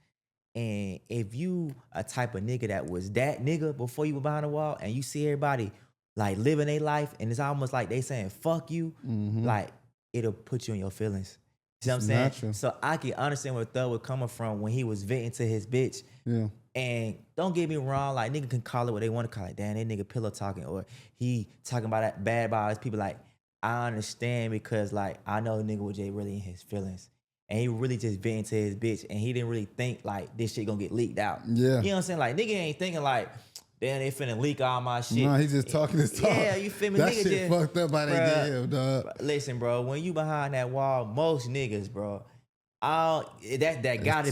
[SPEAKER 3] And if you a type of nigga that was that nigga before you were behind the wall and you see everybody like living their life and it's almost like they saying fuck you, like it'll put you in your feelings. You know what I'm saying?
[SPEAKER 4] Natural.
[SPEAKER 3] So I can understand where Thug was coming from when he was venting to his bitch.
[SPEAKER 4] Yeah.
[SPEAKER 3] And don't get me wrong, like nigga can call it what they want to call it. Damn, that nigga pillow talking or he talking about that bad about his people. Like, I understand because like I know the nigga was just really in his feelings. And he really just venting to his bitch and he didn't really think like this shit gonna get leaked out.
[SPEAKER 4] Yeah.
[SPEAKER 3] You know what I'm saying? Like nigga ain't thinking like, damn, they finna leak all my shit.
[SPEAKER 4] Nah, he just talking his talk.
[SPEAKER 3] Yeah, you feel me?
[SPEAKER 4] That
[SPEAKER 3] Nigga
[SPEAKER 4] shit
[SPEAKER 3] just,
[SPEAKER 4] fucked up how they did him, dog.
[SPEAKER 3] Listen, bro, when you behind that wall, most niggas, bro, that got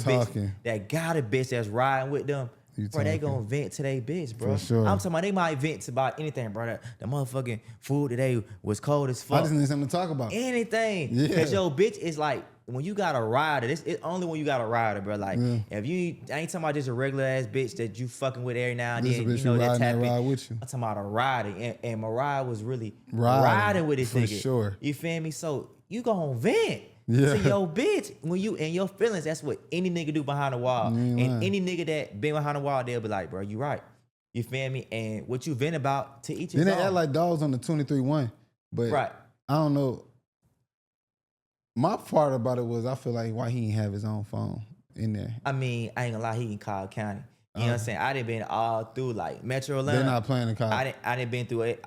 [SPEAKER 3] a bitch, that's riding with them, bro, they gonna vent to their bitch, bro.
[SPEAKER 4] For sure.
[SPEAKER 3] I'm talking about they might vent about anything, bro. The motherfucking food today was cold as fuck.
[SPEAKER 4] I just need something to talk about.
[SPEAKER 3] Anything.
[SPEAKER 4] Yeah.
[SPEAKER 3] Cause your bitch is like, when you got a rider, it's only when you got a rider, bro. Like, if you, I ain't talking about just a regular ass bitch that you fucking with every now and
[SPEAKER 4] This
[SPEAKER 3] then,
[SPEAKER 4] bitch
[SPEAKER 3] you know, that
[SPEAKER 4] riding
[SPEAKER 3] tap
[SPEAKER 4] that ride
[SPEAKER 3] in.
[SPEAKER 4] with you.
[SPEAKER 3] I'm talking about a rider. And Mariah was really
[SPEAKER 4] Riding,
[SPEAKER 3] riding with this
[SPEAKER 4] for
[SPEAKER 3] nigga.
[SPEAKER 4] sure.
[SPEAKER 3] You feel me? So you gonna vent
[SPEAKER 4] Yeah.
[SPEAKER 3] to your bitch when you in your feelings. That's what any nigga do behind the wall.
[SPEAKER 4] You ain't
[SPEAKER 3] And
[SPEAKER 4] lying.
[SPEAKER 3] any nigga that been behind the wall, they'll be like, bro, you right. You feel me? And what you vent about to each his
[SPEAKER 4] Then they
[SPEAKER 3] own.
[SPEAKER 4] act like dogs on the 23-1. But
[SPEAKER 3] Right.
[SPEAKER 4] I don't know. My part about it was I feel like why he ain't have his own phone in there.
[SPEAKER 3] I mean, I ain't gonna lie, he in Cobb County. You know what I'm saying? I done been all through like Metro Atlanta.
[SPEAKER 4] They're not playing the cop.
[SPEAKER 3] I done been through it,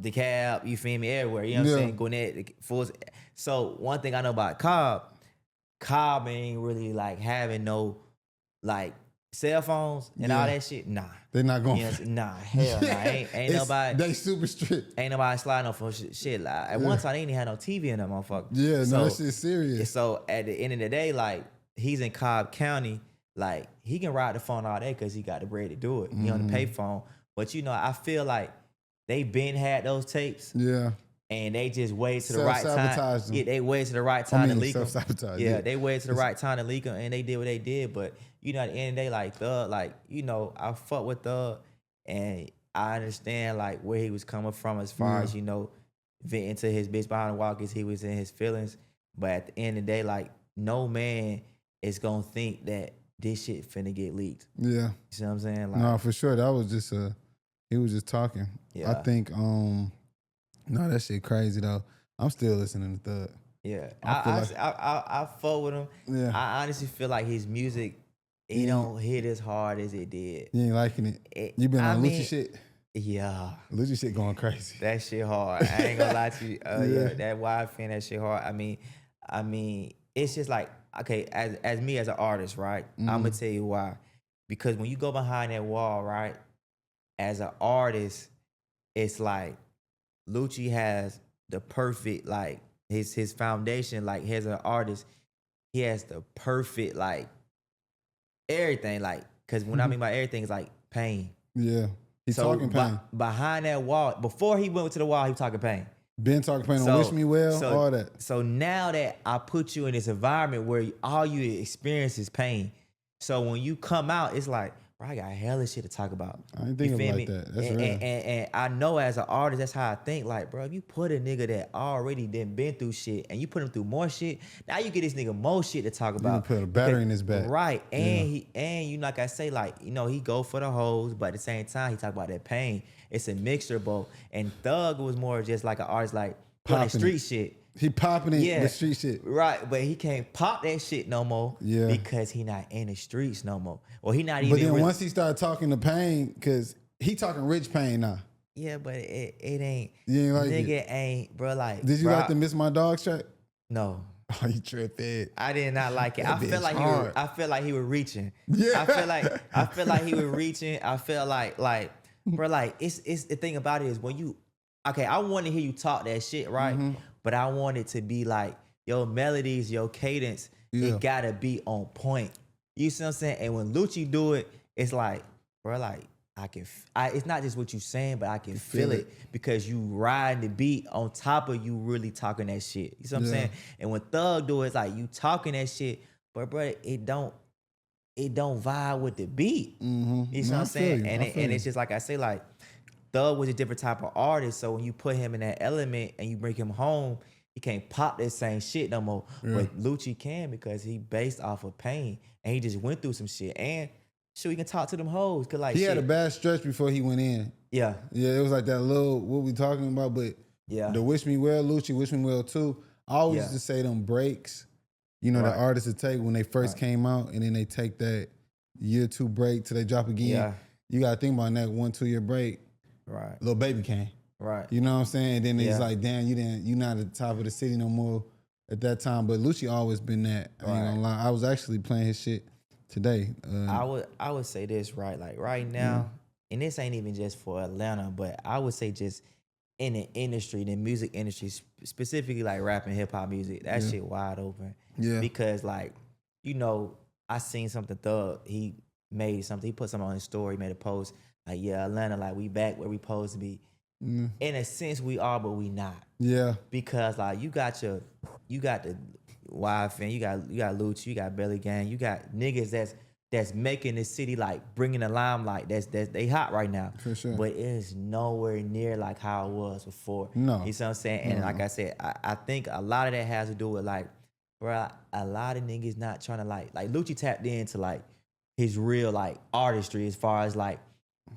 [SPEAKER 3] the cab, you feel me, everywhere. You know what I'm
[SPEAKER 4] Yeah.
[SPEAKER 3] saying? Gwinnett, Fools. So one thing I know about Cobb ain't really like having no like cell phones and all that shit. Nah.
[SPEAKER 4] They're not going.
[SPEAKER 3] You know what I'm saying? Nah, hell nah. Ain't nobody.
[SPEAKER 4] They super strict.
[SPEAKER 3] Ain't nobody sliding off for shit. Like, at one time, they ain't even had no TV in that motherfucker.
[SPEAKER 4] Yeah,
[SPEAKER 3] So-
[SPEAKER 4] no, that shit's serious.
[SPEAKER 3] So at the end of the day, like, he's in Cobb County, like, he can ride the phone all day because he got the bread to do it. He on the pay phone. But, you know, I feel like they been had those tapes
[SPEAKER 4] Yeah.
[SPEAKER 3] and they just waited to the right time.
[SPEAKER 4] Self-sabotaged them.
[SPEAKER 3] Yeah, they waited to the right time to leak them.
[SPEAKER 4] self-sabotage.
[SPEAKER 3] Yeah, they waited to the right time to leak them and they did what they did. But, you know, at the end of the day, like, Thug, like, you know, I fuck with Thug and I understand, like, where he was coming from as far as, you know, vent into his bitch behind the wall because he was in his feelings. But at the end of the day, like, no man is gonna think that this shit finna get leaked.
[SPEAKER 4] Yeah.
[SPEAKER 3] You see what I'm saying? Like,
[SPEAKER 4] No, for sure. That was just he was just talking.
[SPEAKER 3] Yeah.
[SPEAKER 4] I think no, that shit crazy though. I'm still listening to Thug.
[SPEAKER 3] yeah,
[SPEAKER 4] I
[SPEAKER 3] I fuck with him.
[SPEAKER 4] Yeah.
[SPEAKER 3] I honestly feel like his music, it don't hit as hard as it did.
[SPEAKER 4] You ain't liking it. You been
[SPEAKER 3] I
[SPEAKER 4] on
[SPEAKER 3] mean,
[SPEAKER 4] Lucci shit?
[SPEAKER 3] Yeah.
[SPEAKER 4] Lucci shit going crazy.
[SPEAKER 3] That shit hard. I ain't gonna lie to you. Yeah, that YFN, that shit hard. I mean, it's just like, okay, as me as an artist, right? I'm gonna tell you why. Because when you go behind that wall, right, as an artist, it's like Lucci has the perfect, like, his foundation, like, as an artist, he has the perfect, like, everything, like, because when I mean by everything, it's like pain.
[SPEAKER 4] Yeah. He's talking pain.
[SPEAKER 3] Behind that wall, before he went to the wall, he was talking pain.
[SPEAKER 4] Been talking pain on Wish Me Well, all that.
[SPEAKER 3] So now that I put you in this environment where all you experience is pain, so when you come out, it's like, bro, I got hella shit to talk about.
[SPEAKER 4] I ain't thinking about that. That's real.
[SPEAKER 3] And I know as an artist, that's how I think. Like, bro, if you put a nigga that already been through shit and you put him through more shit, now you get this nigga more shit to talk about.
[SPEAKER 4] You put a battery in his back.
[SPEAKER 3] Right. And you like I say, like, you know, he go for the hoes, but at the same time, he talk about that pain. It's a mixture of both. And Thug was more just like an artist, like, doing street shit.
[SPEAKER 4] He popping it, the street shit.
[SPEAKER 3] Right, but he can't pop that shit no more because he not in the streets no more. Or he not even.
[SPEAKER 4] But then once he started talking to Pain, because he talking rich Pain now.
[SPEAKER 3] Yeah, but it ain't.
[SPEAKER 4] You ain't like
[SPEAKER 3] nigga ain't, bro. Like,
[SPEAKER 4] did you like the Miss My Dogs track?
[SPEAKER 3] No.
[SPEAKER 4] Oh, you tripping.
[SPEAKER 3] I did not like it. I feel like he was reaching.
[SPEAKER 4] Yeah.
[SPEAKER 3] I feel like he was reaching. I feel like bro, like it's the thing about it is when you, okay, I want to hear you talk that shit, right? But I want it to be like your melodies, your cadence, it gotta be on point. You see what I'm saying? And when Lucci do it, it's like, bro, like it's not just what you saying, but I can feel it because you riding the beat on top of you really talking that shit. You see what I'm saying? And when Thug do it, it's like you talking that shit, but bro, it don't vibe with the beat. You see what I'm saying? And it's just like I say, like, Thug was a different type of artist, so when you put him in that element and you bring him home, he can't pop that same shit no more. But Lucci can because he based off of pain and he just went through some shit. And shit, we can talk to them hoes. Cause like
[SPEAKER 4] he had a bad stretch before he went in. Yeah, it was like that little what we talking about, but the Wish Me Well, Lucci, Wish Me Well too. I always used to say them breaks, you know, the artists would take when they first came out, and then they take that year 2 break till they drop again. Yeah. You gotta think about that 1-2 year break. Right. Lil Baby came. Right. You know what I'm saying? And then it's like, damn, you not at the top of the city no more at that time. But Lucci always been that. I ain't gonna lie. I was actually playing his shit today.
[SPEAKER 3] I would say this, right? Like right now, and this ain't even just for Atlanta, but I would say just in the industry, the music industry, specifically like rap and hip hop music, that shit wide open. Yeah. Because like, you know, I seen something Thug, he made something, he put something on his story, made a post. Like, yeah, Atlanta, like, we back where we supposed to be. In a sense, we are, but we not. Yeah. Because, like, you got the YFN, you got Lucci, you got Belly Gang, you got niggas that's making the city, like, bringing the limelight. They hot right now. For sure. But it's nowhere near, like, how it was before. No. You see what I'm saying? And like I said, I think a lot of that has to do with, like, bro, a lot of niggas not trying to, like Lucci tapped into, like, his real, like, artistry as far as, like,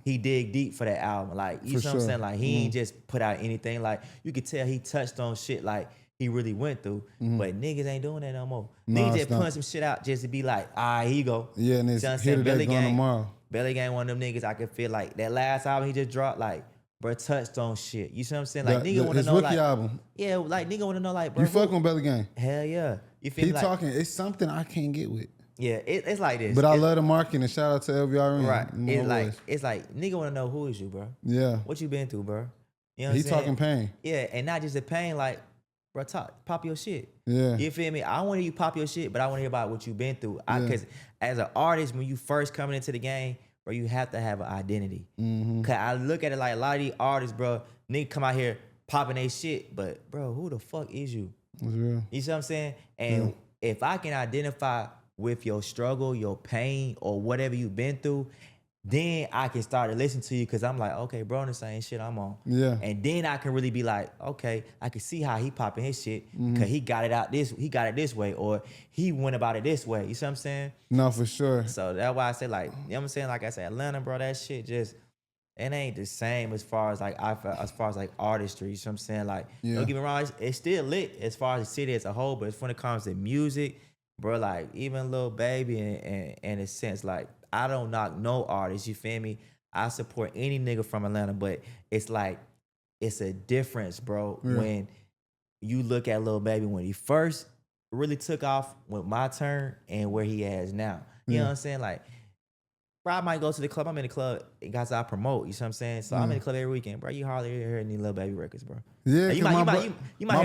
[SPEAKER 3] he dig deep for that album. Like, you know what I'm saying? Like, he ain't just put out anything. Like, you could tell he touched on shit like he really went through. But niggas ain't doing that no more. Niggas just putting some shit out just to be like, all right, here you go. Yeah, and it's here today, going tomorrow. Belly Gang, one of them niggas I could feel like that last album he just dropped, like, bro, touched on shit. You see what I'm saying? Like, nigga want to know,
[SPEAKER 4] his
[SPEAKER 3] like,
[SPEAKER 4] rookie album.
[SPEAKER 3] Yeah, like, nigga want to know, like, bro.
[SPEAKER 4] You fuck on Belly Gang.
[SPEAKER 3] Hell yeah. You feel me?
[SPEAKER 4] He talking, it's something I can't get with.
[SPEAKER 3] Yeah, it's like this.
[SPEAKER 4] But I love the marketing, and shout out to LVRN.
[SPEAKER 3] Right. It's like nigga want to know who is you, bro. Yeah. What you been through, bro? You know what I'm saying? He
[SPEAKER 4] talking pain.
[SPEAKER 3] Yeah, and not just the pain, like, bro, pop your shit. Yeah. You feel me? I want to hear you pop your shit, but I want to hear about what you been through. Because as an artist, when you first coming into the game, bro, you have to have an identity. Cause I look at it like a lot of these artists, bro, nigga come out here popping their shit, but bro, who the fuck is you? That's real. You see what I'm saying? And if I can identify with your struggle, your pain, or whatever you've been through, then I can start to listen to you because I'm like, okay, bro, on the same shit I'm on.
[SPEAKER 4] Yeah.
[SPEAKER 3] And then I can really be like, okay, I can see how he popping his shit because he got it this way, or he went about it this way. You see what I'm saying?
[SPEAKER 4] No, for sure.
[SPEAKER 3] So that's why I say, like, you know what I'm saying? Like I said, Atlanta, bro, that shit just, it ain't the same as far as like artistry. You see what I'm saying? Like, don't get me wrong, it's still lit as far as the city as a whole, but when it comes to music, bro, like even Lil Baby in a sense, like I don't knock no artist, you feel me? I support any nigga from Atlanta, but it's like, it's a difference, bro, when you look at Lil Baby when he first really took off with My Turn and where he is now. You know what I'm saying? Like, bro, I might go to the club. I'm in the club, guys I promote, you see what I'm saying? So I'm in the club every weekend, bro. You hardly hear any Lil Baby records, bro.
[SPEAKER 4] Yeah,
[SPEAKER 3] you
[SPEAKER 4] my
[SPEAKER 3] might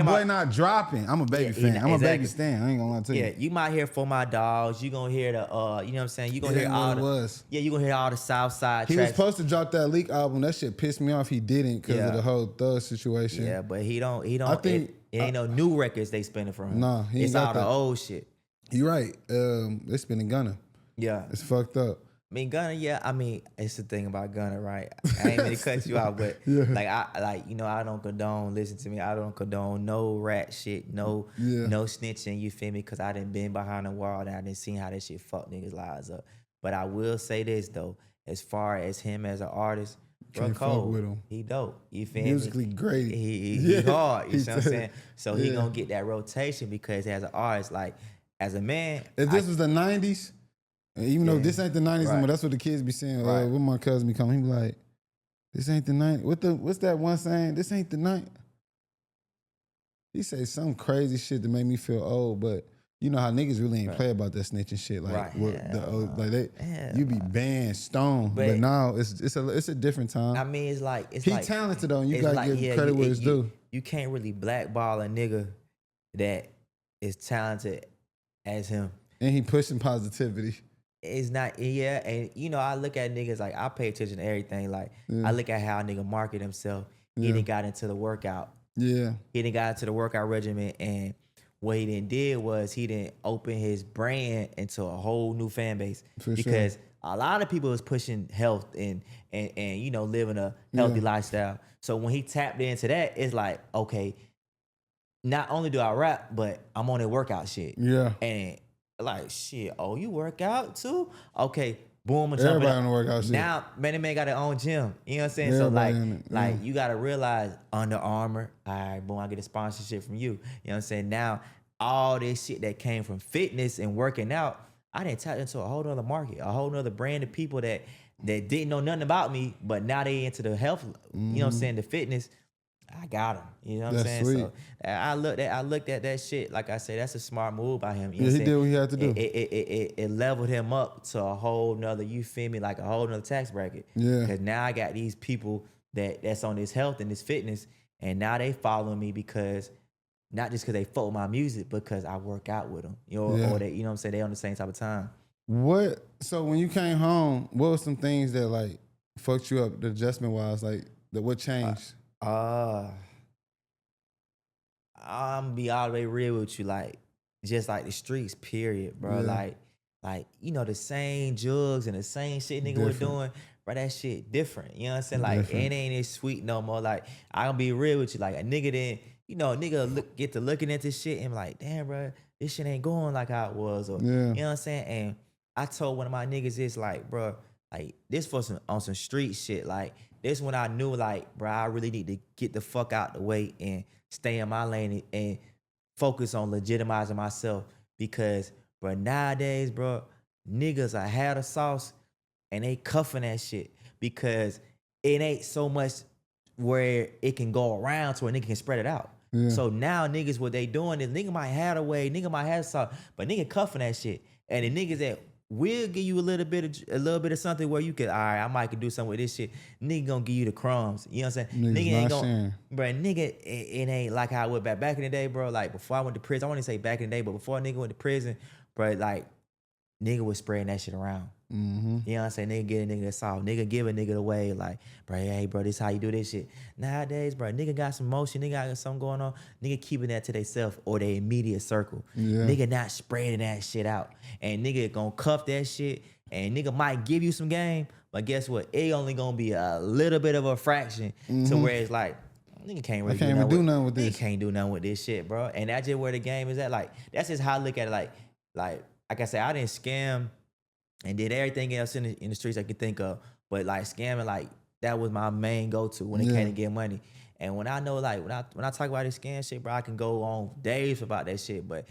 [SPEAKER 4] boy
[SPEAKER 3] hear
[SPEAKER 4] not dropping. I'm a Baby fan. I'm a Baby stan. I ain't gonna lie to you.
[SPEAKER 3] Yeah, you might hear For My Dogs. You gonna hear the, you know what I'm saying? You gonna hear all the, you gonna hear all the South Side
[SPEAKER 4] He
[SPEAKER 3] tracks.
[SPEAKER 4] was supposed to drop that Leak album. That shit pissed me off. He didn't because of the whole Thug situation.
[SPEAKER 3] Yeah, but he don't.
[SPEAKER 4] I think
[SPEAKER 3] it ain't no new records they spinning for him.
[SPEAKER 4] Nah, he ain't
[SPEAKER 3] it's
[SPEAKER 4] got
[SPEAKER 3] all
[SPEAKER 4] that.
[SPEAKER 3] the old shit.
[SPEAKER 4] You right. They spinning Gunna.
[SPEAKER 3] Yeah,
[SPEAKER 4] It's fucked up.
[SPEAKER 3] I mean, Gunna, it's the thing about Gunna, right? I ain't mean to cut you out, but I don't condone, listen to me, I don't condone no rat shit, no snitching, you feel me? Because I done been behind the wall and I done seen how that shit fuck niggas' lives up. But I will say this, though, as far as him as an artist, bro,
[SPEAKER 4] Can't fuck
[SPEAKER 3] Cole,
[SPEAKER 4] with him.
[SPEAKER 3] he dope, you feel
[SPEAKER 4] Musically
[SPEAKER 3] me?
[SPEAKER 4] great.
[SPEAKER 3] He hard, you know what I'm saying? So he
[SPEAKER 4] Yeah.
[SPEAKER 3] gonna get that rotation because as an artist, like, as a man,
[SPEAKER 4] If this was the 90s, even though this ain't the 90s anymore,
[SPEAKER 3] Right.
[SPEAKER 4] that's what the kids be saying.
[SPEAKER 3] Right.
[SPEAKER 4] When my cousin be coming, he be like, this ain't the 90s. What's that one saying? This ain't the 90s. He say some crazy shit that made me feel old, but you know how niggas really ain't play about that snitching shit. Like,
[SPEAKER 3] Right.
[SPEAKER 4] you be banned, stoned. But now it's a different time.
[SPEAKER 3] I mean, it's like
[SPEAKER 4] He talented though, and you
[SPEAKER 3] it's
[SPEAKER 4] gotta
[SPEAKER 3] like,
[SPEAKER 4] give credit where it's due.
[SPEAKER 3] You can't really blackball a nigga that is talented as him.
[SPEAKER 4] And he pushing positivity.
[SPEAKER 3] It's not, and I look at niggas like, I pay attention to everything. Like, I look at how a nigga market himself. He done got into the workout.
[SPEAKER 4] Yeah.
[SPEAKER 3] He done got into the workout regimen, and what he done did was he done open his brand into a whole new fan base.
[SPEAKER 4] For
[SPEAKER 3] because
[SPEAKER 4] sure.
[SPEAKER 3] a lot of people was pushing health and living a healthy lifestyle. So when he tapped into that, it's like, okay, not only do I rap, but I'm on that workout shit.
[SPEAKER 4] Yeah.
[SPEAKER 3] And like, shit, oh, you work out too? Okay, boom, and jump
[SPEAKER 4] Everybody
[SPEAKER 3] it
[SPEAKER 4] on the workout shit.
[SPEAKER 3] Now, man got their own gym. You know what I'm saying?
[SPEAKER 4] Everybody
[SPEAKER 3] So
[SPEAKER 4] in it,
[SPEAKER 3] like you gotta realize Under Armour, all right, boom, I get a sponsorship from you. You know what I'm saying? Now, all this shit that came from fitness and working out, I didn't tap into a whole nother market, a whole nother brand of people that didn't know nothing about me, but now they into the health, you know what I'm saying, the fitness. I got him. You know what I'm saying?
[SPEAKER 4] Sweet.
[SPEAKER 3] So I looked at that shit. Like I said, that's a smart move by him. You know
[SPEAKER 4] Yeah,
[SPEAKER 3] what
[SPEAKER 4] he
[SPEAKER 3] I'm
[SPEAKER 4] did what he had to
[SPEAKER 3] do. It leveled him up to a whole nother, you feel me, like a whole nother tax bracket.
[SPEAKER 4] Yeah.
[SPEAKER 3] Because now I got these people that's on this health and this fitness, and now they follow me because not just because they follow my music, because I work out with them. Or they, you know what I'm saying, they on the same type of time.
[SPEAKER 4] So when you came home, what were some things that like fucked you up, the adjustment wise, like what changed?
[SPEAKER 3] I'm be all the way real with you, like just like the streets, period, bro.
[SPEAKER 4] Yeah.
[SPEAKER 3] Like the same drugs and the same shit nigga was doing, bro. That shit different. You know what I'm saying? Like it ain't as sweet no more. Like I gonna be real with you, like a nigga then get to looking at this shit and like, damn, bro, this shit ain't going like how it was, or you know what I'm saying? And I told one of my niggas this, like, bro, like this for on some street shit, like. This when I knew, like, bro, I really need to get the fuck out the way and stay in my lane and focus on legitimizing myself. Because, bro, nowadays, bro, niggas are had a sauce and they cuffing that shit because it ain't so much where it can go around to where nigga can spread it out. Yeah. So now niggas, what they doing is nigga might have a way, nigga might have sauce, but nigga cuffing that shit. And the niggas that will give you a little bit of something where you could, all right, I might could do something with this shit. Nigga gonna give you the crumbs. You know what I'm saying?
[SPEAKER 4] Niggas
[SPEAKER 3] nigga ain't
[SPEAKER 4] not
[SPEAKER 3] gonna,
[SPEAKER 4] sharing.
[SPEAKER 3] bro. Nigga, it ain't like how I went back in the day, bro. Like before I went to prison, I want to say back in the day, but before a nigga went to prison, bro, like nigga was spreading that shit around.
[SPEAKER 4] Mm-hmm.
[SPEAKER 3] You know what I'm saying? Nigga get a nigga the sauce. Nigga give a nigga the way, like, bro, hey, bro, this how you do this shit. Nowadays, bro, nigga got some motion, nigga got something going on. Nigga keeping that to themselves or their immediate circle.
[SPEAKER 4] Yeah.
[SPEAKER 3] Nigga not spreading that shit out. And nigga gonna cuff that shit and nigga might give you some game, but guess what? It only gonna be a little bit of a fraction to where it's like, nigga can't really
[SPEAKER 4] do nothing with this.
[SPEAKER 3] Nigga can't do nothing with this shit, bro. And that's just where the game is at. Like, that's just how I look at it. Like I said, I didn't scam and did everything else in the streets I could think of. But like scamming, like that was my main go-to when it came to get money. And when I know, like, when I talk about this scam shit, bro, I can go on days about that shit. But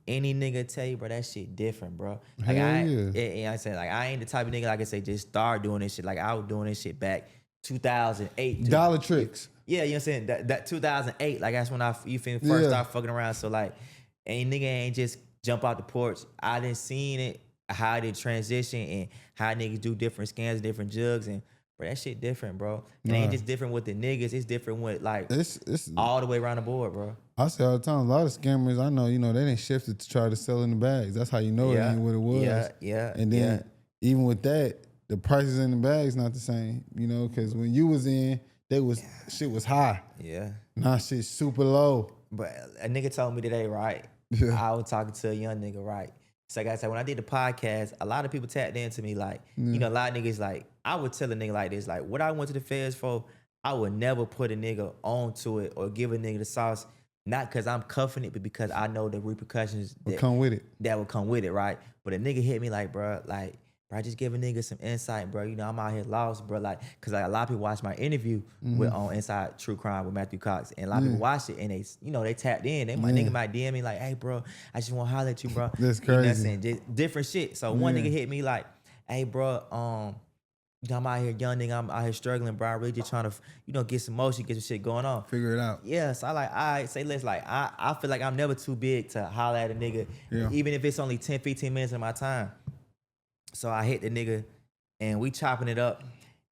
[SPEAKER 3] any nigga tell you, bro, that shit different, bro. Like, I said, like, I ain't the type of nigga, like I say, just start doing this shit. Like, I was doing this shit back 2008.
[SPEAKER 4] Dollar tricks.
[SPEAKER 3] Yeah, you know what I'm saying? That 2008, like, that's when you first start fucking around. So, like, any nigga ain't just jump out the porch. I done seen it, how they transition and how niggas do different scams, different jugs, and bro, that shit different, bro. It ain't just different with the niggas. It's different with, like, it's all the way around the board, bro.
[SPEAKER 4] I say all the time, a lot of scammers I know, they didn't shift it to try to sell in the bags. That's how you know it ain't what it was.
[SPEAKER 3] Yeah.
[SPEAKER 4] And then even with that, the prices in the bags not the same, because when you was in, shit was high.
[SPEAKER 3] Yeah.
[SPEAKER 4] Now shit's super low.
[SPEAKER 3] But a nigga told me today, right? I was talking to a young nigga, right? So like I said, when I did the podcast, a lot of people tapped into me, like, a lot of niggas, like, I would tell a nigga like this, like, what I went to the feds for, I would never put a nigga onto it or give a nigga the sauce, not because I'm cuffing it, but because I know the repercussions that
[SPEAKER 4] come with it.
[SPEAKER 3] That would come with it, right? But a nigga hit me like, bro, just give a nigga some insight, bro. I'm out here lost, bro. Like, cause like a lot of people watched my interview with on Inside True Crime with Matthew Cox, and a lot of people watched it, and they tapped in. My nigga might DM me like, hey, bro, I just want to holler at you, bro.
[SPEAKER 4] That's crazy.
[SPEAKER 3] You know what I'm saying? Just different shit. So one nigga hit me like, hey, bro, I'm out here, young nigga. I'm out here struggling, bro. I'm really just trying to, get some motion, get some shit going on.
[SPEAKER 4] Figure it out.
[SPEAKER 3] Yeah, so I like, all right, say less. Like, I feel like I'm never too big to holler at a nigga, even if it's only 10, 15 minutes of my time. So I hit the nigga, and we chopping it up,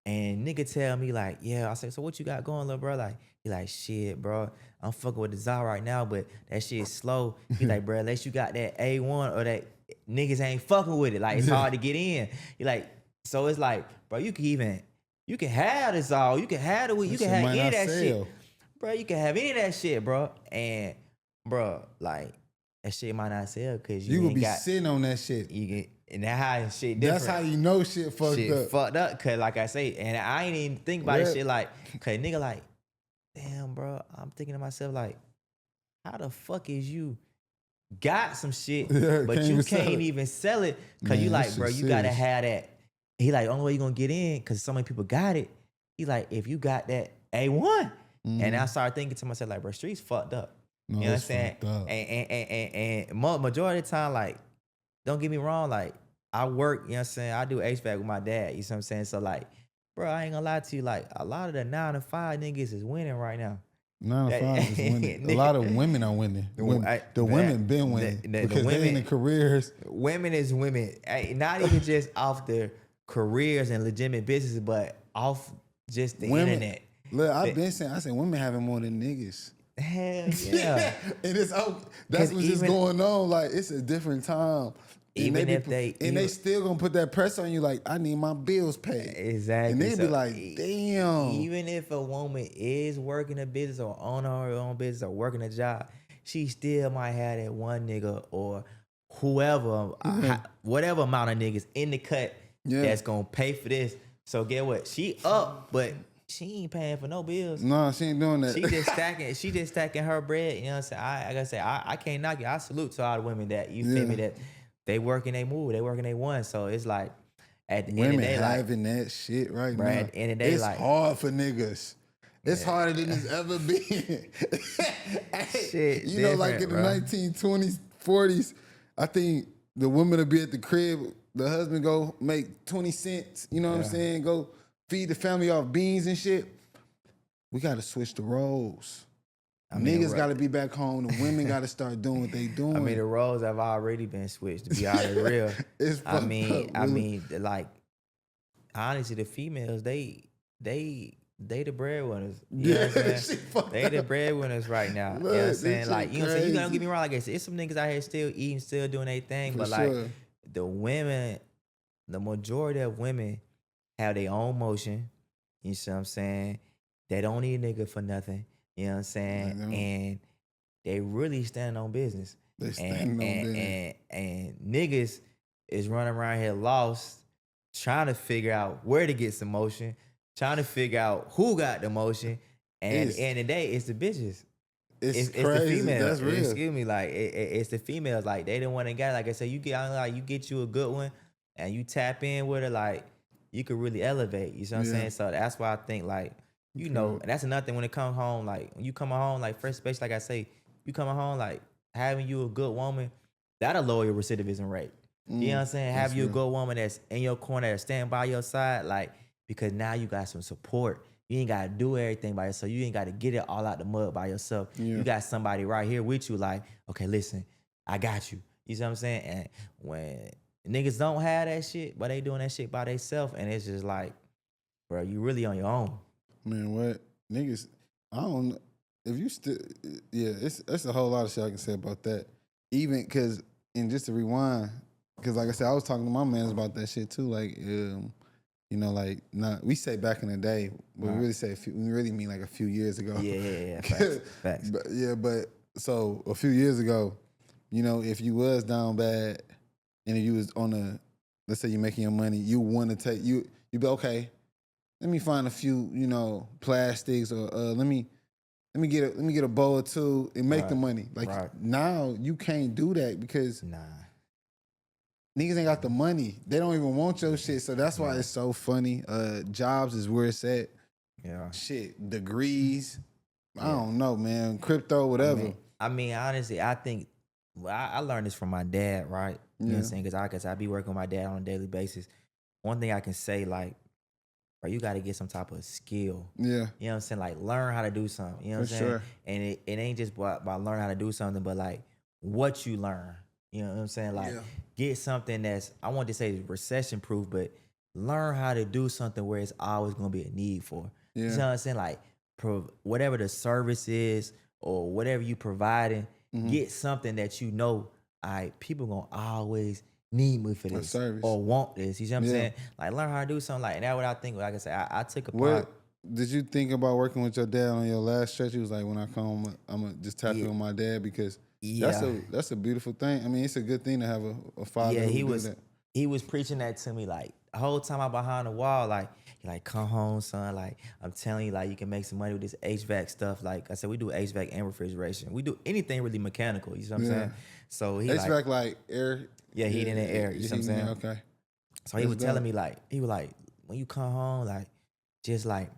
[SPEAKER 3] and nigga tell me like, yeah. I said, so what you got going, little bro? Like, he like, shit, bro. I'm fucking with the Zah right now, but that shit is slow. He like, bro, unless you got that A1 or that niggas ain't fucking with it. Like, it's hard to get in. He like, so it's like, bro, you can have this all. You can have it. You can have any of that shit. Bro, you can have any of that shit, bro. And, bro, like, that shit might not sell because
[SPEAKER 4] you will be sitting on that shit.
[SPEAKER 3] And that's how shit different.
[SPEAKER 4] That's how you know shit fucked up.
[SPEAKER 3] Cause like I say, and I ain't even think about this shit like, cause nigga like, damn, bro, I'm thinking to myself like, how the fuck is you got some shit, but you can't even sell it? Cause you like, bro, you gotta have that. He like, only way you gonna get in, cause so many people got it. He like, if you got that A1, and I started thinking to myself like, bro, streets fucked up.
[SPEAKER 4] No,
[SPEAKER 3] you know what I'm saying? And majority of the time, like, don't get me wrong, like, I work, you know what I'm saying? I do HVAC with my dad, you know what I'm saying? So, like, bro, I ain't gonna lie to you, like, a lot of the 9 to 5 niggas is winning right now.
[SPEAKER 4] 9 to 5 is winning. A lot of women are winning. The women been winning because they in the careers.
[SPEAKER 3] Women is women. Not even just off their careers and legitimate businesses, but off just the internet.
[SPEAKER 4] Look, I've been saying, I said women having more than niggas.
[SPEAKER 3] Hell yeah.
[SPEAKER 4] And it's that's what's just going on. Like, it's a different time.
[SPEAKER 3] Even
[SPEAKER 4] they still gonna put that pressure on you, like, I need my bills paid.
[SPEAKER 3] Exactly.
[SPEAKER 4] And they be like, damn.
[SPEAKER 3] Even if a woman is working a business or on her own business or working a job, she still might have that one nigga or whoever, whatever amount of niggas in the cut that's gonna pay for this. So get what? She up, but she ain't paying for no bills.
[SPEAKER 4] No, she ain't doing that.
[SPEAKER 3] She just stacking her bread. You know what I'm saying? I gotta say, I can't knock it. I salute to all the women that, you feel me, that they work and they move, they work and they won. So it's like, at the end of the day, like,
[SPEAKER 4] having that shit right now.
[SPEAKER 3] At the end of the day,
[SPEAKER 4] it's
[SPEAKER 3] like,
[SPEAKER 4] hard for niggas. It's harder than it's ever been.
[SPEAKER 3] Shit,
[SPEAKER 4] you know, like in the 1920s, 40s, I think the woman would be at the crib, the husband go make 20 cents, you know what I'm saying? Go feed the family off beans and shit. We got to switch the roles. Niggas got to be back home. The women got to start doing what they doing.
[SPEAKER 3] I mean, the roles have already been switched, to be honest, real.
[SPEAKER 4] It's
[SPEAKER 3] I mean, like, honestly, the females, they the breadwinners. You know what I'm saying? They the breadwinners right now. You know what I'm saying? Like, you know what I'm saying? You don't get me wrong. Like I said, it's some niggas out here still eating, still doing their thing. But like, the women, the majority of women have their own motion. You know what I'm saying? They don't need a nigga for nothing. You know what I'm saying? And they really stand on business.
[SPEAKER 4] They stand on business.
[SPEAKER 3] And niggas is running around here lost trying to figure out where to get some motion, trying to figure out who got the motion, and at the end of the day, it's the bitches.
[SPEAKER 4] It's
[SPEAKER 3] It's
[SPEAKER 4] crazy.
[SPEAKER 3] the females.
[SPEAKER 4] That's real.
[SPEAKER 3] Excuse me, like it's the females. Like they didn't want to get. Like I said, you get you a good one, and you tap in with her. Like you could really elevate. You know what I'm saying? So that's why I think like and that's another thing when it comes home. Like when you come home, like first, especially like I say, you coming home like having you a good woman, that'll lower your recidivism rate. You know what I'm saying? Have you a good woman that's in your corner, that stand by your side, like because now you got some support. You ain't gotta do everything by yourself. You ain't gotta get it all out the mud by yourself.
[SPEAKER 4] Yeah.
[SPEAKER 3] You got somebody right here with you, like, okay, listen, I got you. You see what I'm saying? And when niggas don't have that shit, but they doing that shit by themselves, and it's just like, bro, you really on your own.
[SPEAKER 4] Man, what niggas? I don't know if you still. Yeah, that's a whole lot of shit I can say about that. Even because, and just to rewind, because like I said, I was talking to my mans about that shit too. Like, like not we say back in the day, but we really say we really mean like a few years ago.
[SPEAKER 3] Yeah. Facts.
[SPEAKER 4] But so a few years ago, if you was down bad, and if you was on a, let's say you're making your money, you want to take you be okay. Let me find a few, plastics, or let me get a bowl or two and make the money. Like now you can't do that because niggas ain't got the money. They don't even want your shit. So that's why it's so funny. Jobs is where it's at.
[SPEAKER 3] Yeah.
[SPEAKER 4] Shit, degrees. I don't know, man. Crypto, whatever.
[SPEAKER 3] I mean, honestly, I think I learned this from my dad, right? You know what I'm saying? Because I be working with my dad on a daily basis. One thing I can say, like, bro, you got to get some type of skill.
[SPEAKER 4] Yeah.
[SPEAKER 3] You know what I'm saying? Like, learn how to do something. You know what I'm saying?
[SPEAKER 4] Sure.
[SPEAKER 3] And it ain't just about learning how to do something, but like what you learn. You know what I'm saying? Like, get something that's, I want to say recession proof, but learn how to do something where it's always going to be a need for. You know what I'm saying? Like, whatever the service is or whatever you providing, get something that all right, people going to always need me for this or want this. You know what I'm saying? Like, learn how to do something like that. What I think, like I said, I took a part.
[SPEAKER 4] Did you think about working with your dad on your last stretch? He was like, when I come home, I'm going to just tap in with my dad because that's a beautiful thing. I mean, it's a good thing to have a father who do that.
[SPEAKER 3] He was preaching that to me like the whole time I'm behind the wall. Like, he like, come home, son. Like, I'm telling you, like, you can make some money with this HVAC stuff. Like I said, we do HVAC and refrigeration. We do anything really mechanical. You know what I'm saying? So he
[SPEAKER 4] HVAC like air.
[SPEAKER 3] Yeah, heating and air. You know what I'm saying?
[SPEAKER 4] Okay.
[SPEAKER 3] So he was telling me like, when you come home, like, just like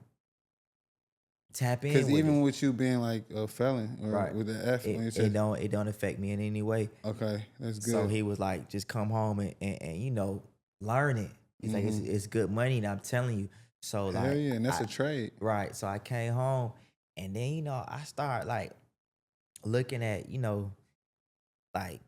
[SPEAKER 3] tap in.
[SPEAKER 4] Because even with you being like a felon or with the F on your chest,
[SPEAKER 3] it don't affect me in any way.
[SPEAKER 4] Okay, that's good.
[SPEAKER 3] So he was like, just come home and learn it. He's like, it's good money, and I'm telling you. So like,
[SPEAKER 4] hell yeah, and that's a trade,
[SPEAKER 3] right? So I came home, and then I started like looking at like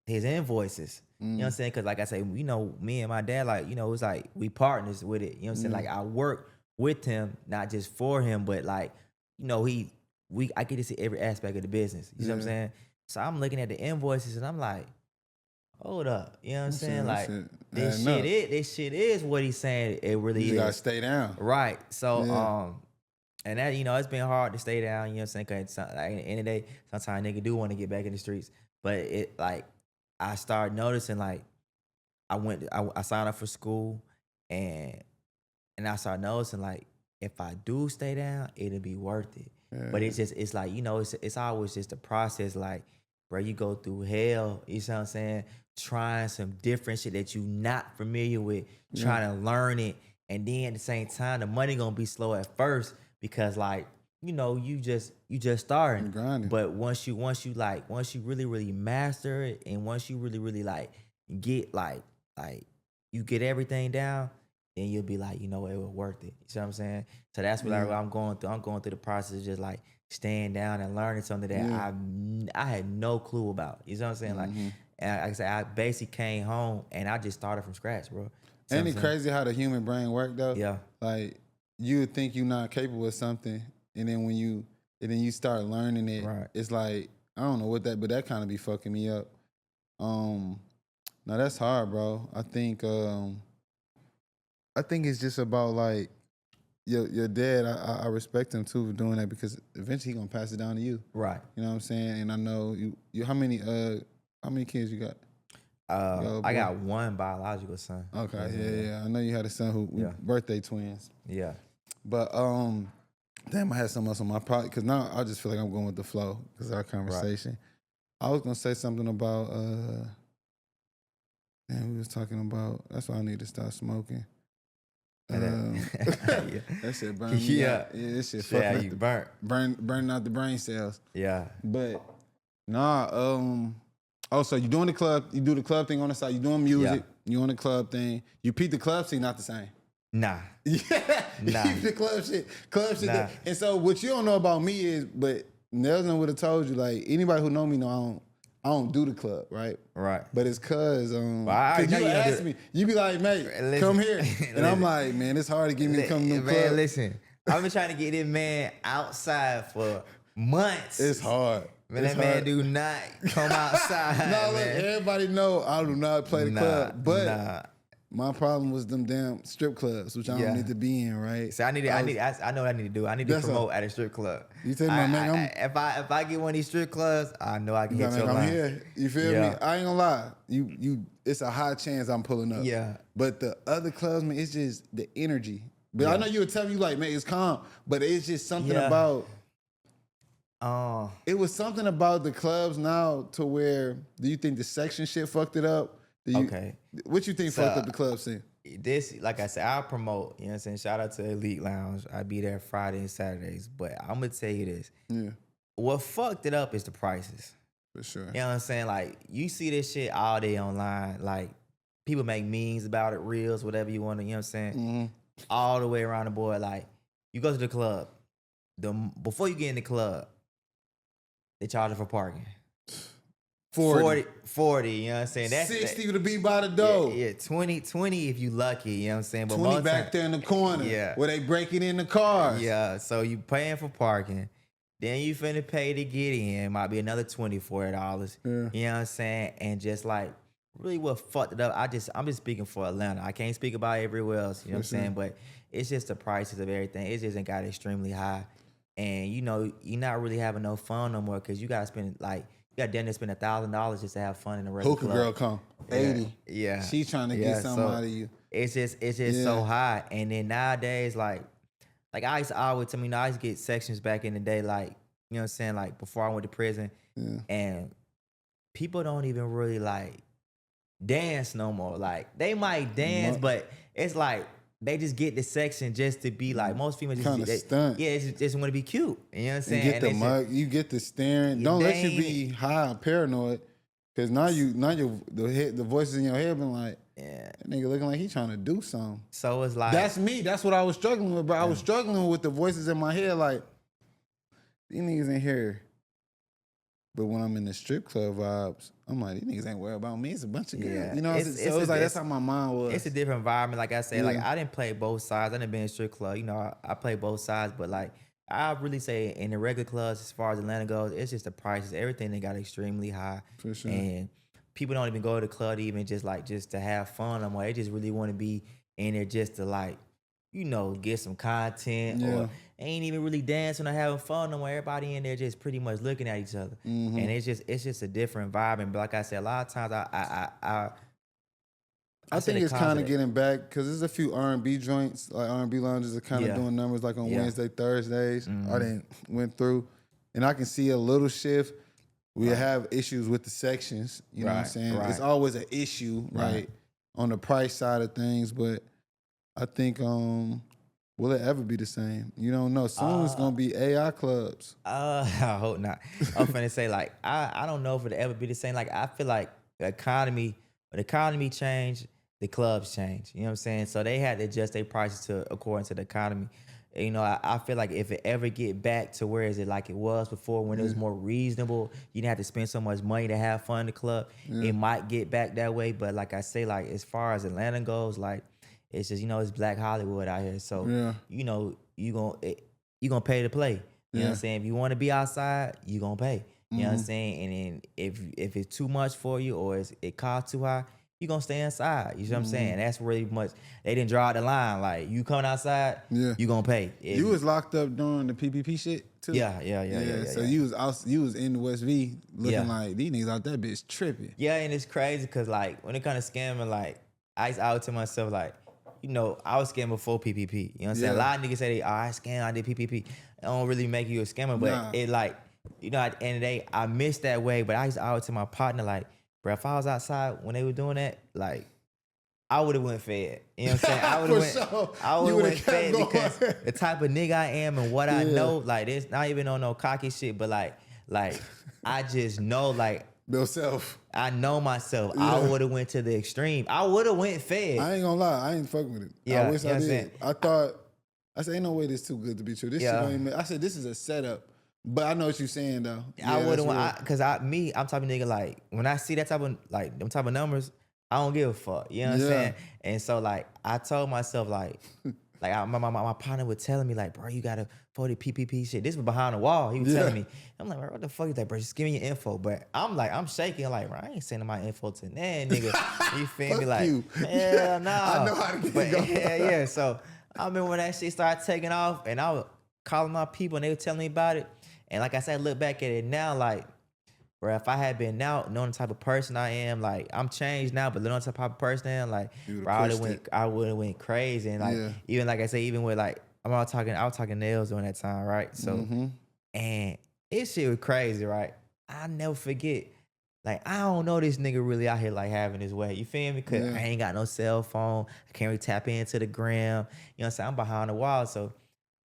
[SPEAKER 3] his invoices. You know what I'm saying? Because like I say, me and my dad, like it's like we partners with it. You know what I'm saying? Like I work with him, not just for him, but like I get to see every aspect of the business. You know what I'm saying? So I'm looking at the invoices, and I'm like, hold up. You know what I'm saying? Like this shit is what he's saying. It really is.
[SPEAKER 4] You gotta stay down,
[SPEAKER 3] right? So and that it's been hard to stay down. You know what I'm saying? Cause like, at the end of the day, sometimes nigga do want to get back in the streets, but it like I started noticing like I signed up for school and I started noticing like if I do stay down, it'll be worth it. Yeah. But it's like it's always just a process. Like, bro, you go through hell. You know what I'm saying? Trying some different shit that you not familiar with, trying to learn it, and then at the same time, the money gonna be slow at first because like you just starting.
[SPEAKER 4] Grinding.
[SPEAKER 3] But once you really really master it, and once you really really like get like you get everything down, then you'll be like, it was worth it. You see what I'm saying? So that's what I'm going through. I'm going through the process of just like staying down and learning something that I had no clue about. You see what I'm saying? Like, and like I said, I basically came home and I just started from scratch, bro.
[SPEAKER 4] Ain't it crazy how the human brain works though?
[SPEAKER 3] Yeah.
[SPEAKER 4] Like you would think you're not capable of something, and then when you start learning it, it's like I don't know what but that kind of be fucking me up. Now that's hard, bro. I think it's just about like your dad. I respect him too for doing that because eventually he gonna pass it down to you.
[SPEAKER 3] Right.
[SPEAKER 4] You know what I'm saying? And I know you how many kids you got?
[SPEAKER 3] I got one biological son.
[SPEAKER 4] Okay, yeah. I know you had a son who birthday twins.
[SPEAKER 3] Yeah.
[SPEAKER 4] But damn, I had something else on my part because now I just feel like I'm going with the flow because of our conversation. Right. I was gonna say something about we was talking about. That's why I need to start smoking. That shit burn me out. Yeah, this shit fucking
[SPEAKER 3] you
[SPEAKER 4] burning out the brain cells.
[SPEAKER 3] Yeah.
[SPEAKER 4] But so you doing the club, you do the club thing on the side, you doing music, you on the club thing. You peep the club scene, not the same.
[SPEAKER 3] Nah.
[SPEAKER 4] Yeah.
[SPEAKER 3] Nah.
[SPEAKER 4] The club shit.
[SPEAKER 3] Nah.
[SPEAKER 4] And so what you don't know about me is, but Nelson would have told you, like, anybody who know me know I don't do the club, right?
[SPEAKER 3] Right.
[SPEAKER 4] But it's cause you
[SPEAKER 3] you
[SPEAKER 4] ask me, you be like, mate, come here. And I'm like, man, it's hard to get me to come to the club.
[SPEAKER 3] Man, listen, I've been trying to get this man outside for months.
[SPEAKER 4] It's hard.
[SPEAKER 3] Man, that man do not come outside.
[SPEAKER 4] No, look, everybody know I do not play the club. But my problem was them damn strip clubs, which I don't need to be in, right?
[SPEAKER 3] So I know what I need to do. I need to promote at a strip club.
[SPEAKER 4] You tell me, man,
[SPEAKER 3] if I get one of these strip clubs, I know I can hit your line.
[SPEAKER 4] I'm here. You feel me? I ain't gonna lie. You it's a high chance I'm pulling up.
[SPEAKER 3] Yeah.
[SPEAKER 4] But the other clubs, man, it's just the energy. But I know you would tell me, like, man, it's calm. But it's just something about it was something about the clubs now to where, do you think the section shit fucked it up? What you think fucked up the club scene?
[SPEAKER 3] This, like I said, I'll promote, you know what I'm saying? Shout out to Elite Lounge. I be there Friday and Saturdays. But I'm going to tell you this.
[SPEAKER 4] Yeah.
[SPEAKER 3] What fucked it up is the prices.
[SPEAKER 4] For sure.
[SPEAKER 3] You know what I'm saying? Like, you see this shit all day online. Like, people make memes about it, reels, whatever you want to, you know what I'm saying?
[SPEAKER 4] Mm-hmm.
[SPEAKER 3] All the way around the board. Like, you go to the club. Before you get in the club, they charge you for parking. 40, you know what I'm saying? That's
[SPEAKER 4] 60 to be by the door.
[SPEAKER 3] Yeah, 20 if you lucky, you know what I'm saying? But
[SPEAKER 4] 20 back there in the corner where they breaking in the cars.
[SPEAKER 3] Yeah, so you paying for parking. Then you finna pay to get in. Might be another $20, $40.
[SPEAKER 4] Yeah.
[SPEAKER 3] You know what I'm saying? And just like, really what fucked it up, I'm just speaking for Atlanta. I can't speak about everywhere else, you know what I'm saying? But it's just the prices of everything. It just got extremely high. And you know, you're not really having no fun no more because you gotta spend like, you got to spend $1,000 just to have fun in a regular club.
[SPEAKER 4] Hookah girl come 80.
[SPEAKER 3] Yeah,
[SPEAKER 4] she trying to get something out of you.
[SPEAKER 3] It's just so high. And then nowadays, like I used to always tell me, I used to get sections back in the day, like, you know what I'm saying, like before I went to prison, and people don't even really like dance no more. Like they might dance, but it's like they just get the section just to be like, most females just stunt. Yeah, just want to be cute. You know what I'm saying?
[SPEAKER 4] You get the mug, you get the staring. Don't let you be high and paranoid, because now the voices in your head been like, that nigga looking like he trying to do something.
[SPEAKER 3] So it's like,
[SPEAKER 4] that's me. That's what I was struggling with, bro. I was struggling with the voices in my head, like, these niggas in here. But when I'm in the strip club vibes, I'm like, these niggas ain't worried about me. It's a bunch of girls. You know, so it's like, that's how my mind was.
[SPEAKER 3] It's a different environment. Like I said, like I didn't play both sides. I didn't be in a strip club. You know, I play both sides. But like, I really say in the regular clubs, as far as Atlanta goes, it's just the prices. Everything they got extremely high. For sure. And people don't even go to the club even just to have fun no more. They just really want to be in there just to like, you know, get some content or ain't even really dancing or having fun no more. Everybody in there just pretty much looking at each other. Mm-hmm. And it's just a different vibe. And like I said, a lot of times I
[SPEAKER 4] think it's kind of getting back because there's a few R&B joints, like R&B lounges are kind of doing numbers like on Wednesday, Thursdays. Mm-hmm. I didn't went through, and I can see a little shift. We have issues with the sections, you know what I'm saying? Right. It's always an issue, right, on the price side of things, but I think, will it ever be the same? You don't know. Soon it's going to be AI clubs.
[SPEAKER 3] I hope not. I'm finna say, like, I don't know if it'll ever be the same. Like, I feel like the economy changed, the clubs changed. You know what I'm saying? So they had to adjust their prices according to the economy. You know, I feel like if it ever get back to where is it like it was before when it was more reasonable, you didn't have to spend so much money to have fun in the club, it might get back that way. But like I say, like, as far as Atlanta goes, like, it's just, you know, it's Black Hollywood out here. So, you know, you gonna pay to play. You know what I'm saying? If you want to be outside, you gonna pay. You know what I'm saying? And then if it's too much for you or it costs too high, you gonna stay inside. You see what I'm saying? That's really much. They didn't draw the line. Like you coming outside, you gonna pay.
[SPEAKER 4] You was locked up during the PPP shit too.
[SPEAKER 3] Yeah.
[SPEAKER 4] So you was in the West V looking like these niggas out that bitch tripping.
[SPEAKER 3] Yeah, and it's crazy because like when it kind of scamming, like I out to myself like, you know, I was scamming before PPP. You know what I'm saying? A lot of niggas say, I scam, I did PPP. It don't really make you a scammer, but it like, you know, at the end of the day, I missed that way. But I used to always tell my partner like, bro, if I was outside when they were doing that, like, I would have went fed. You know what I'm saying? I would have went fed because the type of nigga I am and what I know, like, it's not even on no cocky shit, but like I just know, like,
[SPEAKER 4] Yourself.
[SPEAKER 3] I know myself. I would have went to the extreme. I would have went fed.
[SPEAKER 4] I ain't gonna lie. I ain't fucking with it.
[SPEAKER 3] Yeah,
[SPEAKER 4] I wish I did.
[SPEAKER 3] saying?
[SPEAKER 4] I said, ain't no way this too good to be true. This shit don't even, I said, this is a setup. But I know what you're saying though.
[SPEAKER 3] I wouldn't want, because I'm type of nigga, like, when I see that type of, like, them type of numbers, I don't give a fuck. You know what I'm saying? And so, like, I told myself, like, my partner was telling me, like, bro, you got to 40 PPP shit. This was behind the wall. He was telling me. I'm like, bro, what the fuck is that, bro? Just give me your info. But I'm like, I'm shaking. Like, bro, I ain't sending my info to that nigga. You feel me? Like, hell no.
[SPEAKER 4] I know how to get it going.
[SPEAKER 3] Yeah. So I remember when that shit started taking off, and I was calling my people, and they were telling me about it. And like I said, look back at it now, like, bro, if I had been out, knowing the type of person I am, like, I'm changed now, but knowing the type of person I am, like, bro, I would have went crazy. And, like, even like I say, even with, like, I was talking Nellz during that time, right? So, and this shit was crazy, right? I'll never forget. Like, I don't know this nigga really out here, like, having his way. You feel me? Because I ain't got no cell phone. I can't really tap into the gram. You know what I'm saying? I'm behind the wall, so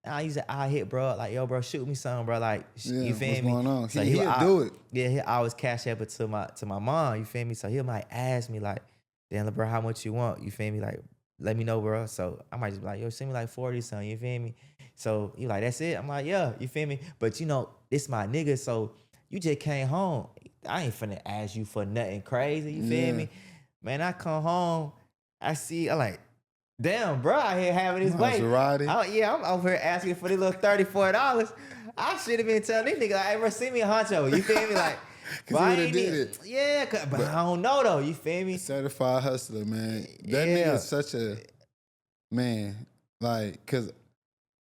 [SPEAKER 3] I hit bro, like, yo, bro, shoot me something, bro. Like, you feel
[SPEAKER 4] what's
[SPEAKER 3] me?
[SPEAKER 4] going on?
[SPEAKER 3] So
[SPEAKER 4] He'll do it.
[SPEAKER 3] Yeah, he always cash up it to my mom, you feel me? So he might ask me, like, damn, bro, how much you want? You feel me? Like, let me know, bro. So I might just be like, yo, send me like 40 something, you feel me? So he like, that's it? I'm like, yeah, you feel me? But you know, this my nigga, so you just came home. I ain't finna ask you for nothing crazy, you feel me? Man, I come home, I'm like, damn, bro, out here having his way. I'm over here asking for this little $30, $40. I should have been telling this nigga, like, hey, bro, send me a honcho. You feel me? Like,
[SPEAKER 4] Cause he would've did it.
[SPEAKER 3] Yeah, but I don't know though. You feel me?
[SPEAKER 4] Certified hustler, man. That nigga is such a man. Like, cause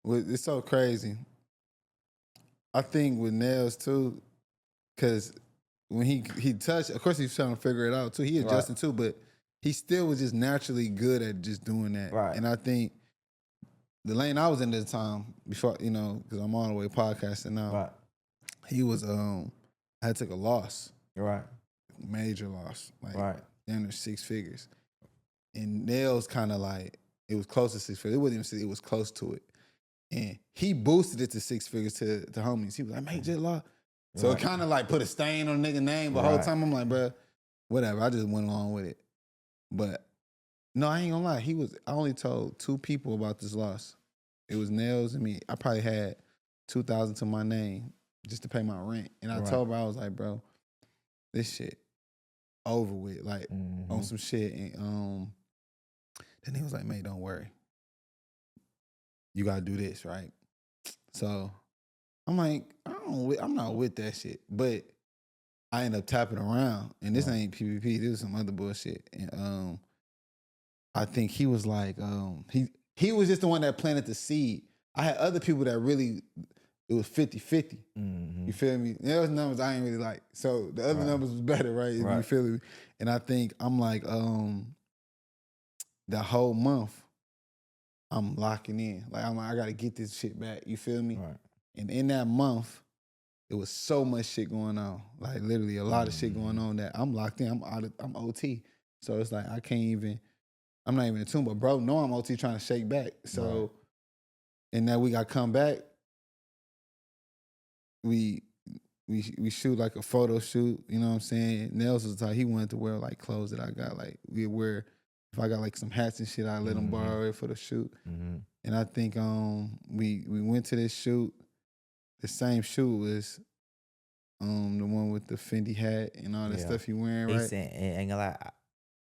[SPEAKER 4] it's so crazy. I think with Nellz too, cause when he touched, of course he's trying to figure it out too. He adjusted too, but he still was just naturally good at just doing that.
[SPEAKER 3] Right.
[SPEAKER 4] And I think the lane I was in at the time, before, you know, because I'm all the way podcasting now, he was, I took a loss.
[SPEAKER 3] Right.
[SPEAKER 4] Major loss. Like, under 6 figures. And Nellz kind of like, it was close to 6 figures. It wasn't even 6, it was close to it. And he boosted it to 6 figures to homies. He was like, major loss. So it kind of like put a stain on a nigga name. But the whole time I'm like, bro, whatever. I just went along with it. But no, I ain't gonna lie. I only told 2 people about this loss. It was Nellz and me. I probably had $2,000 to my name just to pay my rent. And I told her, I was like, bro, this shit over with. Like, on some shit. And then he was like, mate, don't worry. You gotta do this, right? So I'm like, I'm not with that shit. But I end up tapping around, and this ain't PvP. This is some other bullshit. And I think he was like, he was just the one that planted the seed. I had other people that really, it was 50-50. You feel me? Those numbers I ain't really like. So the other numbers was better, right? You feel me? And I think I'm like, the whole month, I'm locking in. Like, I'm like, I gotta get this shit back. You feel me?
[SPEAKER 3] Right.
[SPEAKER 4] And in that month, it was so much shit going on. Like, literally a lot of shit going on that I'm locked in. I'm OT. So it's like, I'm not even in tune, but bro, know I'm OT trying to shake back. So, and that we got come back, we shoot like a photo shoot, you know what I'm saying? Nellz was like, he wanted to wear like clothes that I got. Like, we wear, if I got like some hats and shit, I let him borrow it for the shoot. And I think we went to this shoot. The same shoot was the one with the Fendi hat and all that stuff he wearing, right?
[SPEAKER 3] Ain't gonna lie,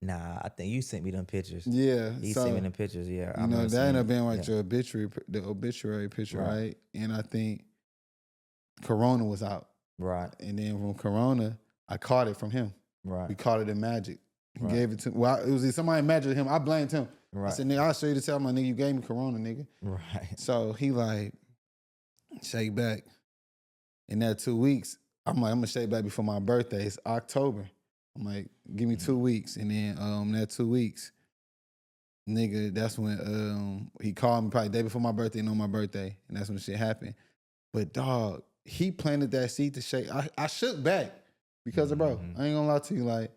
[SPEAKER 3] nah, I think you sent me them pictures.
[SPEAKER 4] Yeah.
[SPEAKER 3] He sent me them pictures, yeah.
[SPEAKER 4] You know, that ended up being like your obituary picture, right? And I think Corona was out.
[SPEAKER 3] Right.
[SPEAKER 4] And then from Corona, I caught it from him.
[SPEAKER 3] Right.
[SPEAKER 4] We caught it in Magic. He gave it to well, it was somebody measured him. I blamed him.
[SPEAKER 3] Right.
[SPEAKER 4] I said, nigga, I'll show you the tell my nigga, you gave me Corona, nigga.
[SPEAKER 3] Right.
[SPEAKER 4] So he like, shake back. In that 2 weeks, I'm like, I'm gonna shake back before my birthday. It's October. I'm like, give me 2 weeks. And then that 2 weeks, nigga, that's when he called me probably the day before my birthday and on my birthday. And that's when the shit happened. But dog, he planted that seed to shake. I shook back because of bro. I ain't gonna lie to you. Like,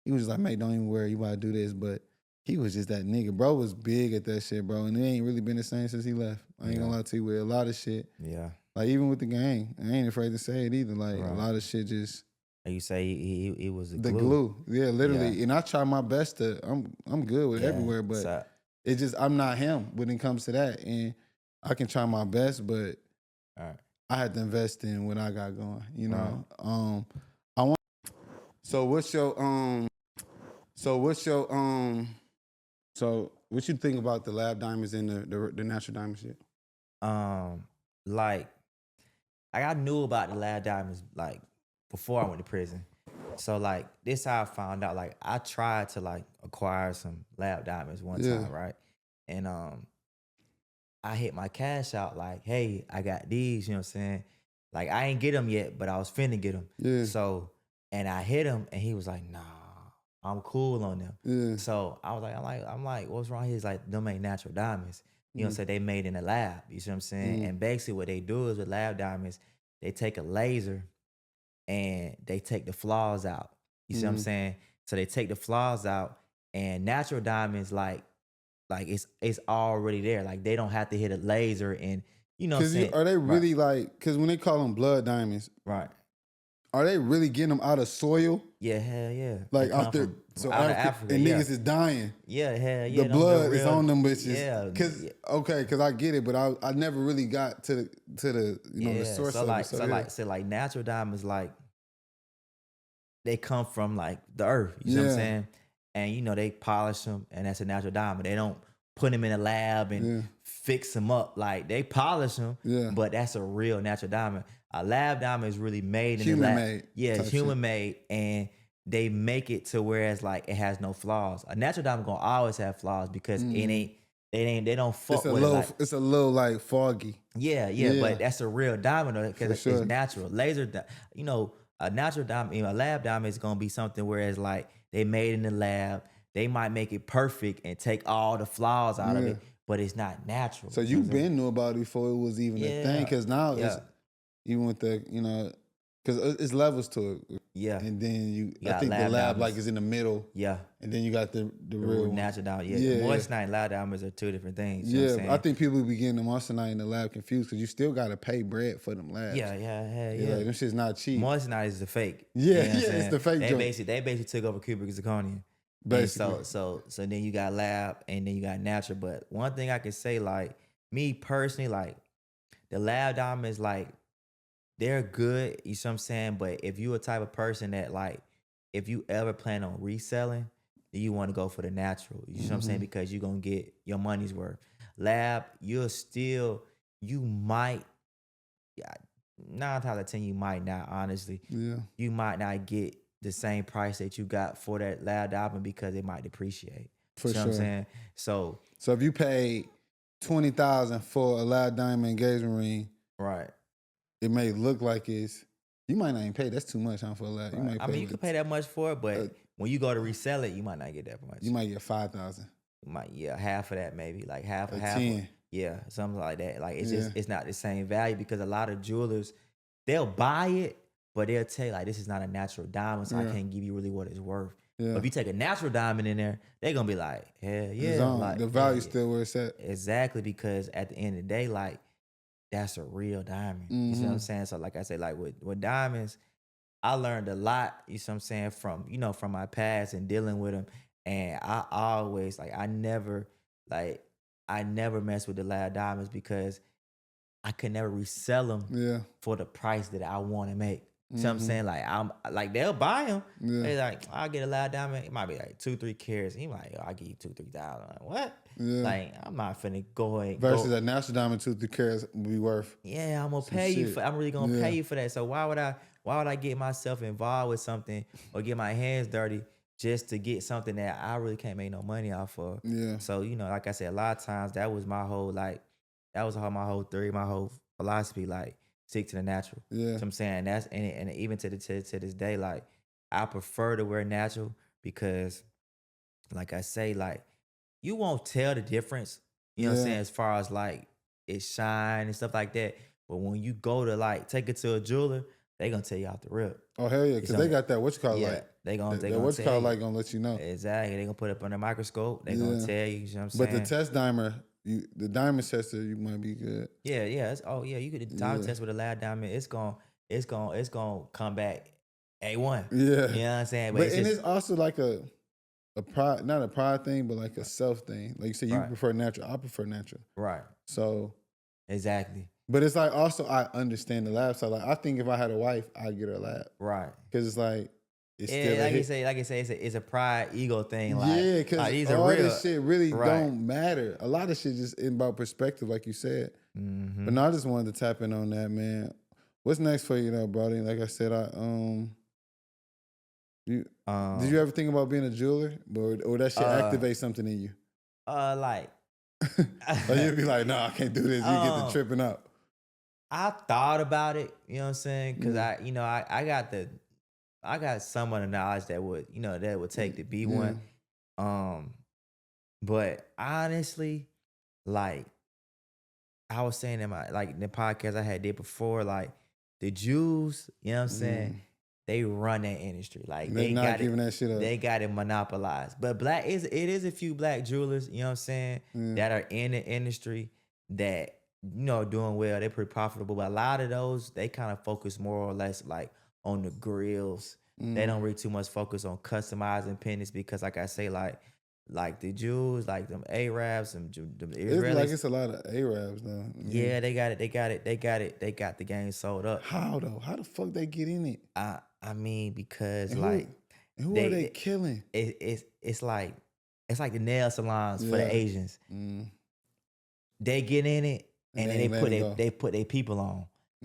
[SPEAKER 4] he was just like, mate, don't even worry, you about to do this. But he was just that nigga. Bro was big at that shit, bro. And it ain't really been the same since he left. I ain't gonna lie to you with a lot of shit.
[SPEAKER 3] Yeah.
[SPEAKER 4] Like, even with the gang, I ain't afraid to say it either. Like, a lot of shit just...
[SPEAKER 3] And you say he was
[SPEAKER 4] the glue. Yeah, literally.
[SPEAKER 3] Yeah.
[SPEAKER 4] And I try my best to... I'm good with everywhere, but it's just... I'm not him when it comes to that. And I can try my best, but I had to invest in what I got going, you know? I want... So what you think about the lab diamonds and the natural diamond shit?
[SPEAKER 3] Like I knew about the lab diamonds like before I went to prison. So like this how I found out. Like I tried to like acquire some lab diamonds one time, right? And I hit my cash out like, hey, I got these, you know what I'm saying? Like I ain't get them yet, but I was finna get them. Yeah. So and I hit him and he was like, nah, I'm cool on them. Yeah. So I was like, I'm like, what's wrong here? He's like, them ain't natural diamonds. You know what I'm saying? They made in a lab. You see what I'm saying? And basically what they do is with lab diamonds, they take a laser and they take the flaws out. You see what I'm saying? So they take the flaws out and natural diamonds like it's already there. Like they don't have to hit a laser and you know what I'm saying?
[SPEAKER 4] Are they really like, because when they call them blood diamonds, are they really getting them out of soil?
[SPEAKER 3] Yeah, hell yeah.
[SPEAKER 4] Like out there, so out Africa, and niggas is dying.
[SPEAKER 3] Yeah, hell yeah.
[SPEAKER 4] The blood is on them bitches.
[SPEAKER 3] Yeah,
[SPEAKER 4] because I get it, but I never really got to the the source of it.
[SPEAKER 3] So like natural diamonds, like they come from like the earth. You know what I'm saying? And you know they polish them, and that's a natural diamond. They don't put them in a lab and fix them up. Like they polish them, but that's a real natural diamond. A lab diamond is really made in the lab. Made. Yeah, it's human made, and they make it to where it's like it has no flaws. A natural diamond gonna always have flaws because they don't fuck with it.
[SPEAKER 4] It's a little like foggy.
[SPEAKER 3] Yeah, but that's a real diamond because it's natural. You know, a natural diamond, a lab diamond is gonna be something where it's like they made in the lab. They might make it perfect and take all the flaws out of it, but it's not natural.
[SPEAKER 4] So you been knew about it before it was even a thing, because now it's even with the because it's levels to it. Yeah, and then I think the lab diamonds, like is in the middle. Yeah, and then you got the real
[SPEAKER 3] natural diamond. Yeah, moissanite and lab diamonds are two different things. You know what I'm saying?
[SPEAKER 4] I think people be getting the moissanite and the lab confused because you still got to pay bread for them labs.
[SPEAKER 3] Yeah.
[SPEAKER 4] Like, them shit's not cheap.
[SPEAKER 3] Moissanite is the fake.
[SPEAKER 4] Yeah, you know it's the fake.
[SPEAKER 3] They basically took over cubic zirconium. Basically. So then you got lab and then you got natural. But one thing I can say, like me personally, like the lab diamonds, like they're good, you see what I'm saying? But if you a type of person that like, if you ever plan on reselling, then you want to go for the natural. You see what I'm saying? Because you're going to get your money's worth. Lab, you might, 9 times out of 10, you might not, honestly. Yeah. You might not get the same price that you got for that lab diamond because it might depreciate.
[SPEAKER 4] For sure.
[SPEAKER 3] What I'm saying? So
[SPEAKER 4] if you paid $20,000 for a lab diamond engagement ring, right? It may look like you might not even pay. That's too much, for a lab.
[SPEAKER 3] Right. You could pay that much for it, but when you go to resell it, you might not get that much.
[SPEAKER 4] You might get $5,000.
[SPEAKER 3] You might, half of that maybe, like half.
[SPEAKER 4] 10.
[SPEAKER 3] Yeah, something like that. Like it's just it's not the same value because a lot of jewelers, they'll buy it, but they'll tell you like this is not a natural diamond, so I can't give you really what it's worth. Yeah. But if you take a natural diamond in there, they're gonna be like, hell yeah, like
[SPEAKER 4] the value's still where it's at.
[SPEAKER 3] Exactly, because at the end of the day, like that's a real diamond. You see what I'm saying? So like I say, like with diamonds, I learned a lot, you see what I'm saying, from my past and dealing with them. And I always I never mess with the lab diamonds because I could never resell them for the price that I want to make. You know what I'm saying? Like I'm like they'll buy them. Yeah. They're like, I'll get a lab diamond. It might be like 2-3 carats. He like, I'll give you 2-3 thousand. Like, what? Yeah. Like I'm not finna go ahead.
[SPEAKER 4] Versus a natural diamond 2-3 carats would be worth.
[SPEAKER 3] Yeah, I'm gonna pay you for. I'm really gonna pay you for that. So why would I get myself involved with something or get my hands dirty just to get something that I really can't make no money off of.
[SPEAKER 4] Yeah.
[SPEAKER 3] So, you know, like I said, a lot of times that was my whole, like, that was my whole theory, my whole philosophy, like, stick to the natural.
[SPEAKER 4] Yeah.
[SPEAKER 3] You know what I'm saying? That's and even to this day, like, I prefer to wear natural because, like I say, like, you won't tell the difference, you know what I'm saying, as far as like it shine and stuff like that. But when you go to like take it to a jeweler, they gonna tell you off the rip.
[SPEAKER 4] Oh hell yeah, because they got that what you call like
[SPEAKER 3] they gonna
[SPEAKER 4] what you
[SPEAKER 3] tell
[SPEAKER 4] call
[SPEAKER 3] you.
[SPEAKER 4] like gonna let you know.
[SPEAKER 3] Exactly. They gonna put it up on the microscope. They gonna tell you, you know what I'm saying?
[SPEAKER 4] But the test dimer, the diamond tester, you might be good.
[SPEAKER 3] Yeah. You could diamond test with a lab diamond. It's gonna come back A1.
[SPEAKER 4] Yeah.
[SPEAKER 3] You know what I'm saying?
[SPEAKER 4] But it's also like a pride, not a pride thing, but like a self thing. Like you said, you prefer natural. I prefer natural.
[SPEAKER 3] Right.
[SPEAKER 4] So
[SPEAKER 3] exactly.
[SPEAKER 4] But it's like also I understand the lab side. Like I think if I had a wife, I'd get her a lab.
[SPEAKER 3] Right.
[SPEAKER 4] Because it's like it's still
[SPEAKER 3] like you say, it's a pride ego thing. Like,
[SPEAKER 4] yeah, because
[SPEAKER 3] like,
[SPEAKER 4] all this shit really don't matter. A lot of shit just about perspective, like you said.
[SPEAKER 3] Mm-hmm.
[SPEAKER 4] But no, I just wanted to tap in on that, man. What's next for you, though, Brody? Like I said, did you ever think about being a jeweler, or that shit activate something in you?
[SPEAKER 3] Like,
[SPEAKER 4] or you'd be like, no, I can't do this. You get to tripping up.
[SPEAKER 3] I thought about it, you know what I'm saying? Because I got some of the knowledge that would take to be one. But honestly, like I was saying in the podcast I had did before, like the Jews, you know what I'm saying? They run that industry. Like
[SPEAKER 4] they not giving that shit up.
[SPEAKER 3] They got it monopolized. But it is a few black jewelers, you know what I'm saying, that are in the industry that, you know, doing well. They're pretty profitable. But a lot of those, they kind of focus more or less like on the grills. They don't really too much focus on customizing pendants because, like I say, like the Jews, like them Arabs, them Israelis.
[SPEAKER 4] It's a lot of Arabs though.
[SPEAKER 3] Yeah, they got it. They got the game sold up.
[SPEAKER 4] How though? How the fuck they get in it?
[SPEAKER 3] I mean, because
[SPEAKER 4] who are they killing?
[SPEAKER 3] It's like the nail salons for the Asians. They get in it and then they put their people on,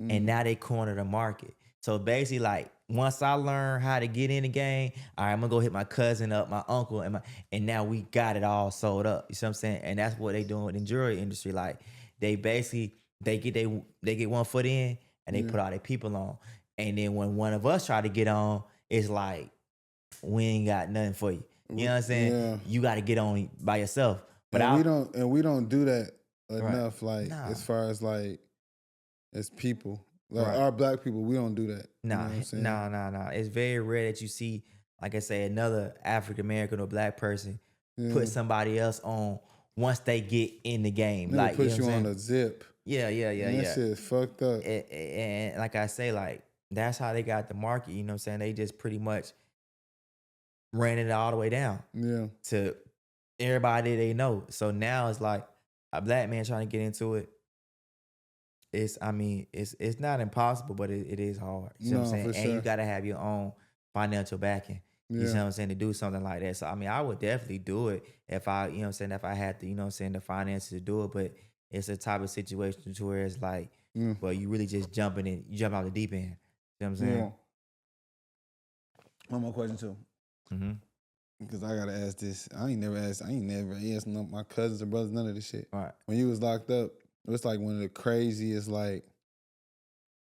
[SPEAKER 3] and now they corner the market. So basically, like once I learn how to get in the game, all right, I'm gonna go hit my cousin up, my uncle, and now we got it all sold up. You see what I'm saying? And that's what they doing in the jewelry industry. Like they basically they get one foot in and they put all their people on. And then when one of us try to get on, it's like, we ain't got nothing for you. You know what I'm saying? Yeah. You got to get on by yourself. But
[SPEAKER 4] we don't do that enough. Like as far as like as people, like our black people, we don't do that.
[SPEAKER 3] No. It's very rare that you see, like I say, another African American or black person put somebody else on once they get in the game.
[SPEAKER 4] They
[SPEAKER 3] like
[SPEAKER 4] put
[SPEAKER 3] you know
[SPEAKER 4] on a zip.
[SPEAKER 3] Yeah.
[SPEAKER 4] That shit is fucked up.
[SPEAKER 3] And like I say, like. That's how they got the market, you know what I'm saying? They just pretty much ran it all the way down to everybody they know. So now it's like a black man trying to get into it. It's not impossible, but it is hard. You know what I'm saying? And you got to have your own financial backing. You know what I'm saying? To do something like that. So, I mean, I would definitely do it if I, you know what I'm saying, if I had to, you know what I'm saying, the finances to do it. But it's a type of situation to where it's like, well, you really just jump out the deep end. You know what I'm saying?
[SPEAKER 4] One more question too. Because I gotta ask this. I ain't never asked none of my cousins or brothers, none of this shit.
[SPEAKER 3] Right.
[SPEAKER 4] When you was locked up, it was like one of the craziest like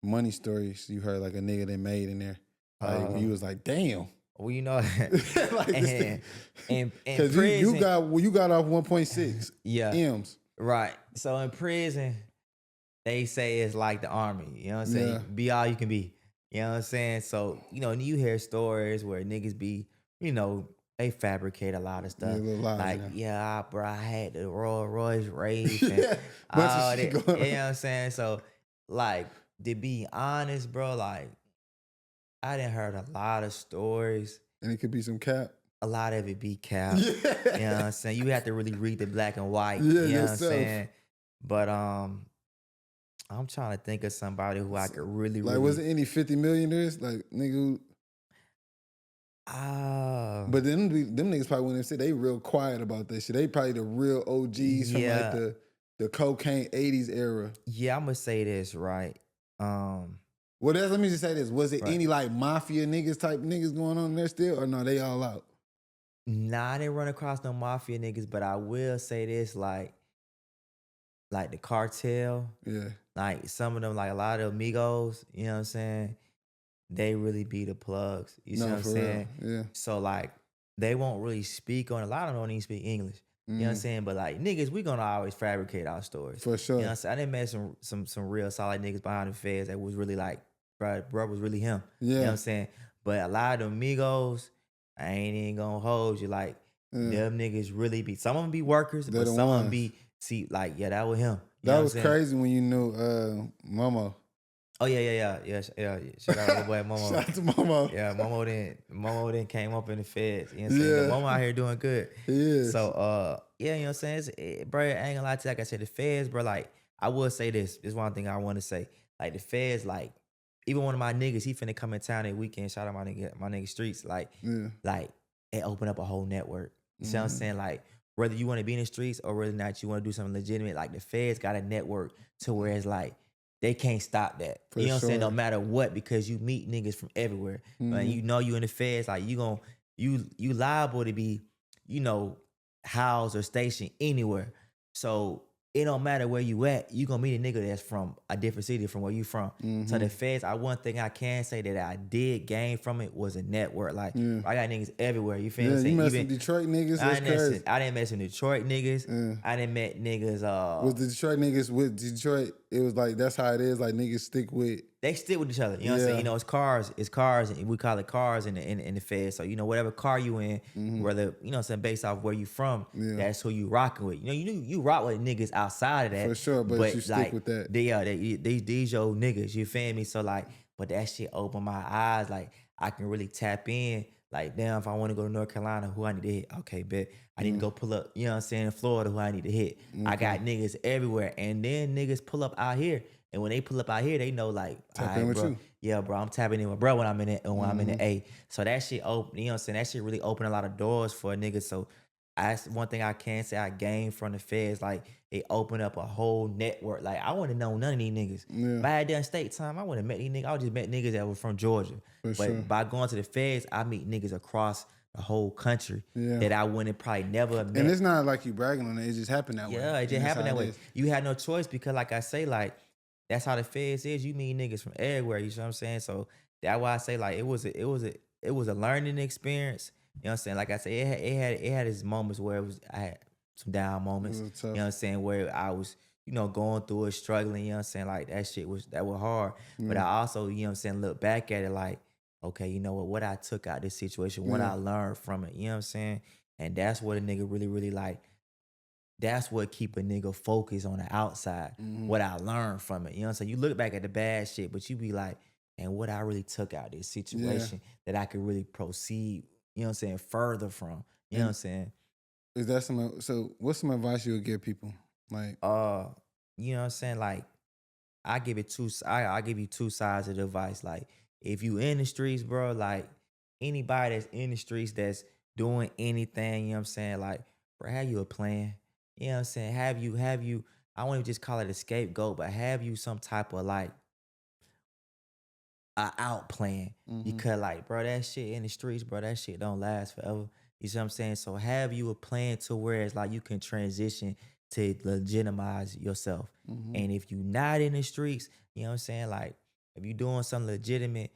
[SPEAKER 4] money stories you heard, like a nigga that made in there. Like when you was like, damn.
[SPEAKER 3] Well, you know,
[SPEAKER 4] like
[SPEAKER 3] because
[SPEAKER 4] you got off 1.6 M's.
[SPEAKER 3] Right. So in prison, they say it's like the army. You know what I'm saying? Be all you can be. You know what I'm saying? So, you know, you hear stories where niggas be, you know, they fabricate a lot of stuff. Like, bro, I had the Rolls Royce race and all that. You know what I'm saying? So, like, to be honest, bro, like, I done heard a lot of stories.
[SPEAKER 4] And it could be some cap.
[SPEAKER 3] A lot of it be cap. You know what I'm saying? You have to really read the black and white. You know what I'm saying? But I'm trying to think of somebody who I could really
[SPEAKER 4] was it any 50 millionaires? Like, nigga but them niggas probably when they say they real quiet about that shit. They probably the real OGs from like the cocaine 80s era.
[SPEAKER 3] Yeah, I'm gonna say this, right?
[SPEAKER 4] Let me just say this. Was it any like mafia niggas type niggas going on there still? Or no, they all out?
[SPEAKER 3] Nah, I didn't run across no mafia niggas, but I will say this, like the cartel,
[SPEAKER 4] Yeah.
[SPEAKER 3] like some of them, like a lot of Migos, you know what I'm saying? They really be the plugs. You see
[SPEAKER 4] No,
[SPEAKER 3] what I'm
[SPEAKER 4] for
[SPEAKER 3] saying?
[SPEAKER 4] real. Yeah.
[SPEAKER 3] So like they won't really speak on, a lot of them don't even speak English. You know what I'm saying? But like niggas, we gonna always fabricate our stories.
[SPEAKER 4] For sure.
[SPEAKER 3] You know what I'm saying? I didn't met some real solid niggas behind the feds that was really like, bro was really him.
[SPEAKER 4] Yeah.
[SPEAKER 3] You know what I'm saying? But a lot of them Migos, I ain't even gonna hold you. Like them niggas really be, some of them be workers,
[SPEAKER 4] They're
[SPEAKER 3] but
[SPEAKER 4] the
[SPEAKER 3] some of them
[SPEAKER 4] ones.
[SPEAKER 3] be, see, like, yeah, that was him. You know
[SPEAKER 4] That
[SPEAKER 3] what
[SPEAKER 4] was
[SPEAKER 3] I'm saying?
[SPEAKER 4] crazy when you knew Momo.
[SPEAKER 3] Oh yeah. Shout out to the boy Momo.
[SPEAKER 4] Shout out to Momo.
[SPEAKER 3] Yeah, Momo then came up in the feds. You know what I'm saying?
[SPEAKER 4] Yeah.
[SPEAKER 3] The Momo out here doing good.
[SPEAKER 4] He is.
[SPEAKER 3] So yeah, you know what I'm saying? Bro, I ain't gonna lie to you, like I said, the feds, bro, like, I will say this. This is one thing I want to say. Like the feds, like, even one of my niggas, he finna come in town that weekend. Shout out my nigga Streets. Like, like it opened up a whole network. You see what I'm saying? Like, whether you want to be in the streets or whether or not you want to do something legitimate, like the feds got a network to where it's like they can't stop that.
[SPEAKER 4] For
[SPEAKER 3] you know what I'm saying?
[SPEAKER 4] sure.
[SPEAKER 3] No matter what, because you meet niggas from everywhere. And you know you in the feds, like you liable to be, you know, housed or stationed anywhere. So it don't matter where you at, you gonna meet a nigga that's from a different city from where you from. So the feds, one thing I can say that I did gain from it was a network. Like I got niggas everywhere. You feel
[SPEAKER 4] Yeah,
[SPEAKER 3] what I'm saying?
[SPEAKER 4] you mess with Detroit niggas. That's crazy.
[SPEAKER 3] I didn't mess with Detroit niggas. I didn't met niggas.
[SPEAKER 4] With the Detroit niggas, with Detroit, it was like that's how it is. Like niggas stick with.
[SPEAKER 3] They stick with each other. You know what I'm saying? You know, it's cars, and we call it cars in the Fed. So, you know, whatever car you in, whether, you know what I'm saying, based off where you from, that's who you rocking with. You know, you rock with niggas outside of that.
[SPEAKER 4] For sure, but you stick
[SPEAKER 3] like,
[SPEAKER 4] with that.
[SPEAKER 3] These your niggas, you feel me? So like, but that shit opened my eyes. Like, I can really tap in. Like, damn, if I want to go to North Carolina, who I need to hit? Okay, bet. I need to go pull up, you know what I'm saying, in Florida, who I need to hit. I got niggas everywhere. And then niggas pull up out here. And when they pull up out here, they know like,
[SPEAKER 4] Tap in with
[SPEAKER 3] bro.
[SPEAKER 4] you.
[SPEAKER 3] Yeah, bro, I'm tapping in with bro when I'm in it and when I'm in the A. So that shit open, you know what I'm saying? That shit really opened a lot of doors for a nigga. So one thing I can say I gained from the feds, like it opened up a whole network. Like I wouldn't know none of these niggas. If I had done state time, I wouldn't have met these niggas. I would just met niggas that were from Georgia. But by going to the feds, I meet niggas across the whole country that I wouldn't probably never have met.
[SPEAKER 4] And it's not like you bragging on it. It just happened that way.
[SPEAKER 3] Yeah, it just happened that way.
[SPEAKER 4] Is.
[SPEAKER 3] You had no choice because, like I say, like that's how the feds is. You meet niggas from everywhere. You know what I'm saying? So that's why I say like it was a learning experience. You know what I'm saying? Like I said, it had its moments where I had some down moments. You know what I'm saying? Where I was, you know, going through it, struggling. You know what I'm saying? Like that was hard. But I also, you know what I'm saying, look back at it like, okay, you know what I took out this situation, what I learned from it. You know what I'm saying? And that's what a nigga really, really like. That's what keep a nigga focused on the outside. What I learned from it. You know what I'm saying? You look back at the bad shit, but you be like, and what I really took out this situation that I could really proceed, you know what I'm saying, further from. You know what I'm saying?
[SPEAKER 4] Is that what's some advice you would give people? Like
[SPEAKER 3] you know what I'm saying? Like I give you two sides of the advice. Like if you in the streets, bro, like anybody that's in the streets that's doing anything, you know what I'm saying? Like, bro, have you a plan? You know what I'm saying? Have you, I won't even just call it a scapegoat, but have you some type of like a out plan? Because like, bro, that shit in the streets, bro, that shit don't last forever. You see what I'm saying? So have you a plan to where it's like you can transition to legitimize yourself. And if you not in the streets, you know what I'm saying? Like if you doing something legitimate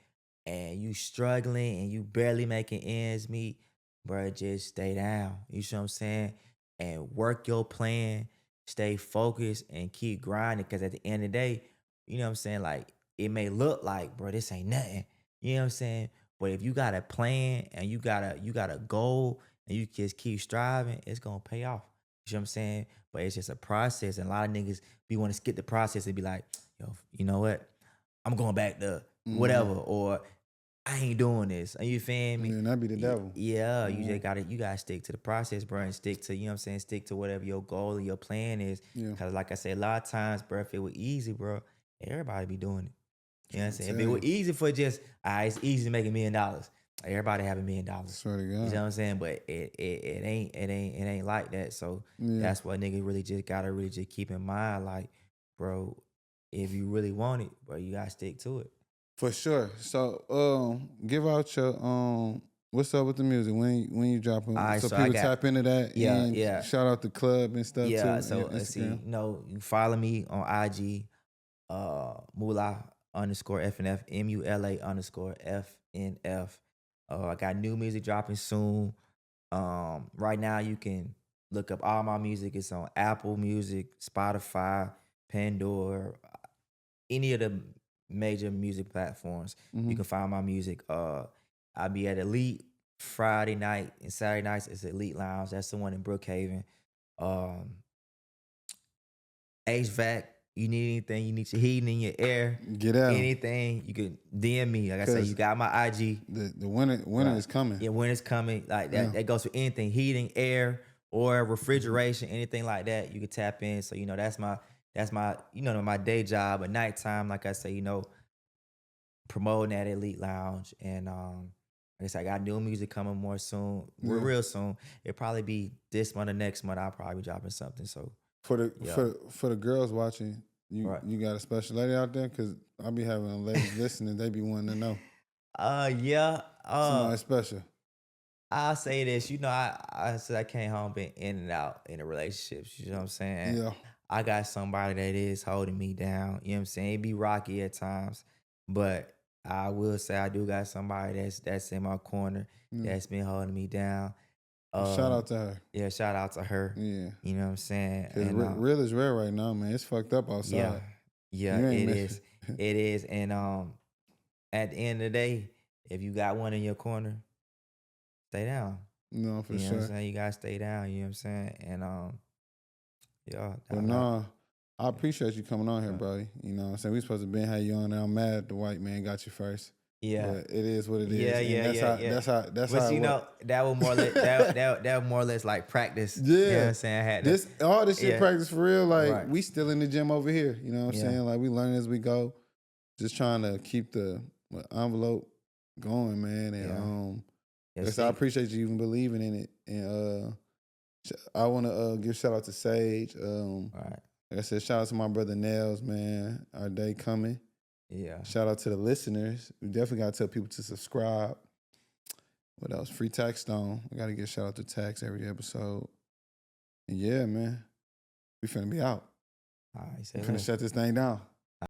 [SPEAKER 3] and you struggling and you barely making ends meet, bro, just stay down. You see what I'm saying? And work your plan, stay focused and keep grinding. Cause at the end of the day, you know what I'm saying? Like it may look like, bro, this ain't nothing. You know what I'm saying? But if you got a plan and you got a goal and you just keep striving, it's gonna pay off. You know what I'm saying? But it's just a process. And a lot of niggas want to skip the process and be like, yo, you know what? I'm going back to whatever, or I ain't doing this. Are you feel me?
[SPEAKER 4] Yeah, that'd be the devil.
[SPEAKER 3] Yeah, you just gotta stick to the process, bro, and stick to, you know what I'm saying, stick to whatever your goal or your plan is. Cause like I said, a lot of times, bro, if it was easy, bro, everybody be doing it. You know what I'm saying? If it was easy for just, it's easy to make $1 million. Everybody have $1 million.
[SPEAKER 4] Swear to God.
[SPEAKER 3] You know what I'm saying? But it ain't like that. So that's what niggas really just gotta really just keep in mind. Like, bro, if you really want it, bro, you gotta stick to it.
[SPEAKER 4] For sure. So give out What's up with the music? When you dropping?
[SPEAKER 3] All right,
[SPEAKER 4] so
[SPEAKER 3] so I
[SPEAKER 4] people
[SPEAKER 3] got-
[SPEAKER 4] tap into that.
[SPEAKER 3] Yeah,
[SPEAKER 4] and
[SPEAKER 3] yeah.
[SPEAKER 4] Shout out the club and stuff
[SPEAKER 3] Yeah,
[SPEAKER 4] too.
[SPEAKER 3] so
[SPEAKER 4] and
[SPEAKER 3] let's see.
[SPEAKER 4] Instagram.
[SPEAKER 3] You follow me on IG, Mula _FNF, MULA _FNF. I got new music dropping soon. Right now you can look up all my music. It's on Apple Music, Spotify, Pandora, any of the major music platforms. You can find my music. I'll be at Elite Friday night and Saturday nights. It's Elite Lounge. That's the one in Brookhaven. HVAC. You need anything? You need your heating in your air.
[SPEAKER 4] Get out.
[SPEAKER 3] Anything you can DM me. Like I said,
[SPEAKER 4] 'Cause
[SPEAKER 3] you got my IG.
[SPEAKER 4] The winter is coming.
[SPEAKER 3] Yeah, when it's coming, like that,
[SPEAKER 4] Yeah.
[SPEAKER 3] that goes for anything, heating, air, or refrigeration, anything like that. You can tap in. So that's my my day job. At nighttime, like I say, promoting at Elite Lounge, and like I said, I got new music coming more soon. Real soon. It'll probably be this month or next month. I'll probably be dropping something. So
[SPEAKER 4] For the girls watching, you
[SPEAKER 3] Right.
[SPEAKER 4] you got a special lady out there? Because I be having ladies listening. They be wanting to know.
[SPEAKER 3] yeah.
[SPEAKER 4] Somebody special.
[SPEAKER 3] I'll say this. I said I came home, been in and out in a relationships. You know what I'm saying?
[SPEAKER 4] Yeah.
[SPEAKER 3] I got somebody that is holding me down. You know what I'm saying? It be rocky at times, but I will say I do got somebody that's in my corner that's been holding me down.
[SPEAKER 4] Shout out to her.
[SPEAKER 3] Yeah, shout out to her.
[SPEAKER 4] Yeah.
[SPEAKER 3] You know what I'm saying?
[SPEAKER 4] Because
[SPEAKER 3] And,
[SPEAKER 4] real is rare right now, man. It's fucked up outside.
[SPEAKER 3] yeah,
[SPEAKER 4] You ain't
[SPEAKER 3] it
[SPEAKER 4] missing.
[SPEAKER 3] is. It is. And at the end of the day, if you got one in your corner, stay down.
[SPEAKER 4] No, for
[SPEAKER 3] You know
[SPEAKER 4] sure.
[SPEAKER 3] what I'm saying? You gotta stay down. You know what I'm saying? And yeah.
[SPEAKER 4] But nah, I appreciate you coming on here, buddy. You know what I'm saying? We supposed to been have you on there. I'm mad the white man got you first.
[SPEAKER 3] Yeah.
[SPEAKER 4] But it is what it is.
[SPEAKER 3] Yeah,
[SPEAKER 4] And
[SPEAKER 3] yeah,
[SPEAKER 4] that's
[SPEAKER 3] yeah,
[SPEAKER 4] how,
[SPEAKER 3] yeah.
[SPEAKER 4] That's
[SPEAKER 3] But
[SPEAKER 4] how
[SPEAKER 3] you
[SPEAKER 4] it
[SPEAKER 3] know,
[SPEAKER 4] work.
[SPEAKER 3] that was more that was more or less like practice. You know what
[SPEAKER 4] Yeah.
[SPEAKER 3] I'm saying? I had to,
[SPEAKER 4] All this shit
[SPEAKER 3] Yeah.
[SPEAKER 4] practice for real. Like,
[SPEAKER 3] Right.
[SPEAKER 4] we still in the gym over here. You know what I'm
[SPEAKER 3] Yeah.
[SPEAKER 4] saying? Like, we learn as we go. Just trying to keep the envelope going, man. And
[SPEAKER 3] Yeah,
[SPEAKER 4] yes, I appreciate you even believing in it. And I want to give shout out to Sage.
[SPEAKER 3] All right.
[SPEAKER 4] Like I said, shout out to my brother Nellz, man. Our day coming.
[SPEAKER 3] Yeah.
[SPEAKER 4] Shout out to the listeners. We definitely got to tell people to subscribe. What else? Free Tax Stone. We got to give shout out to Tax every episode. And yeah, man, we finna be out.
[SPEAKER 3] All right.
[SPEAKER 4] We finna shut this thing down.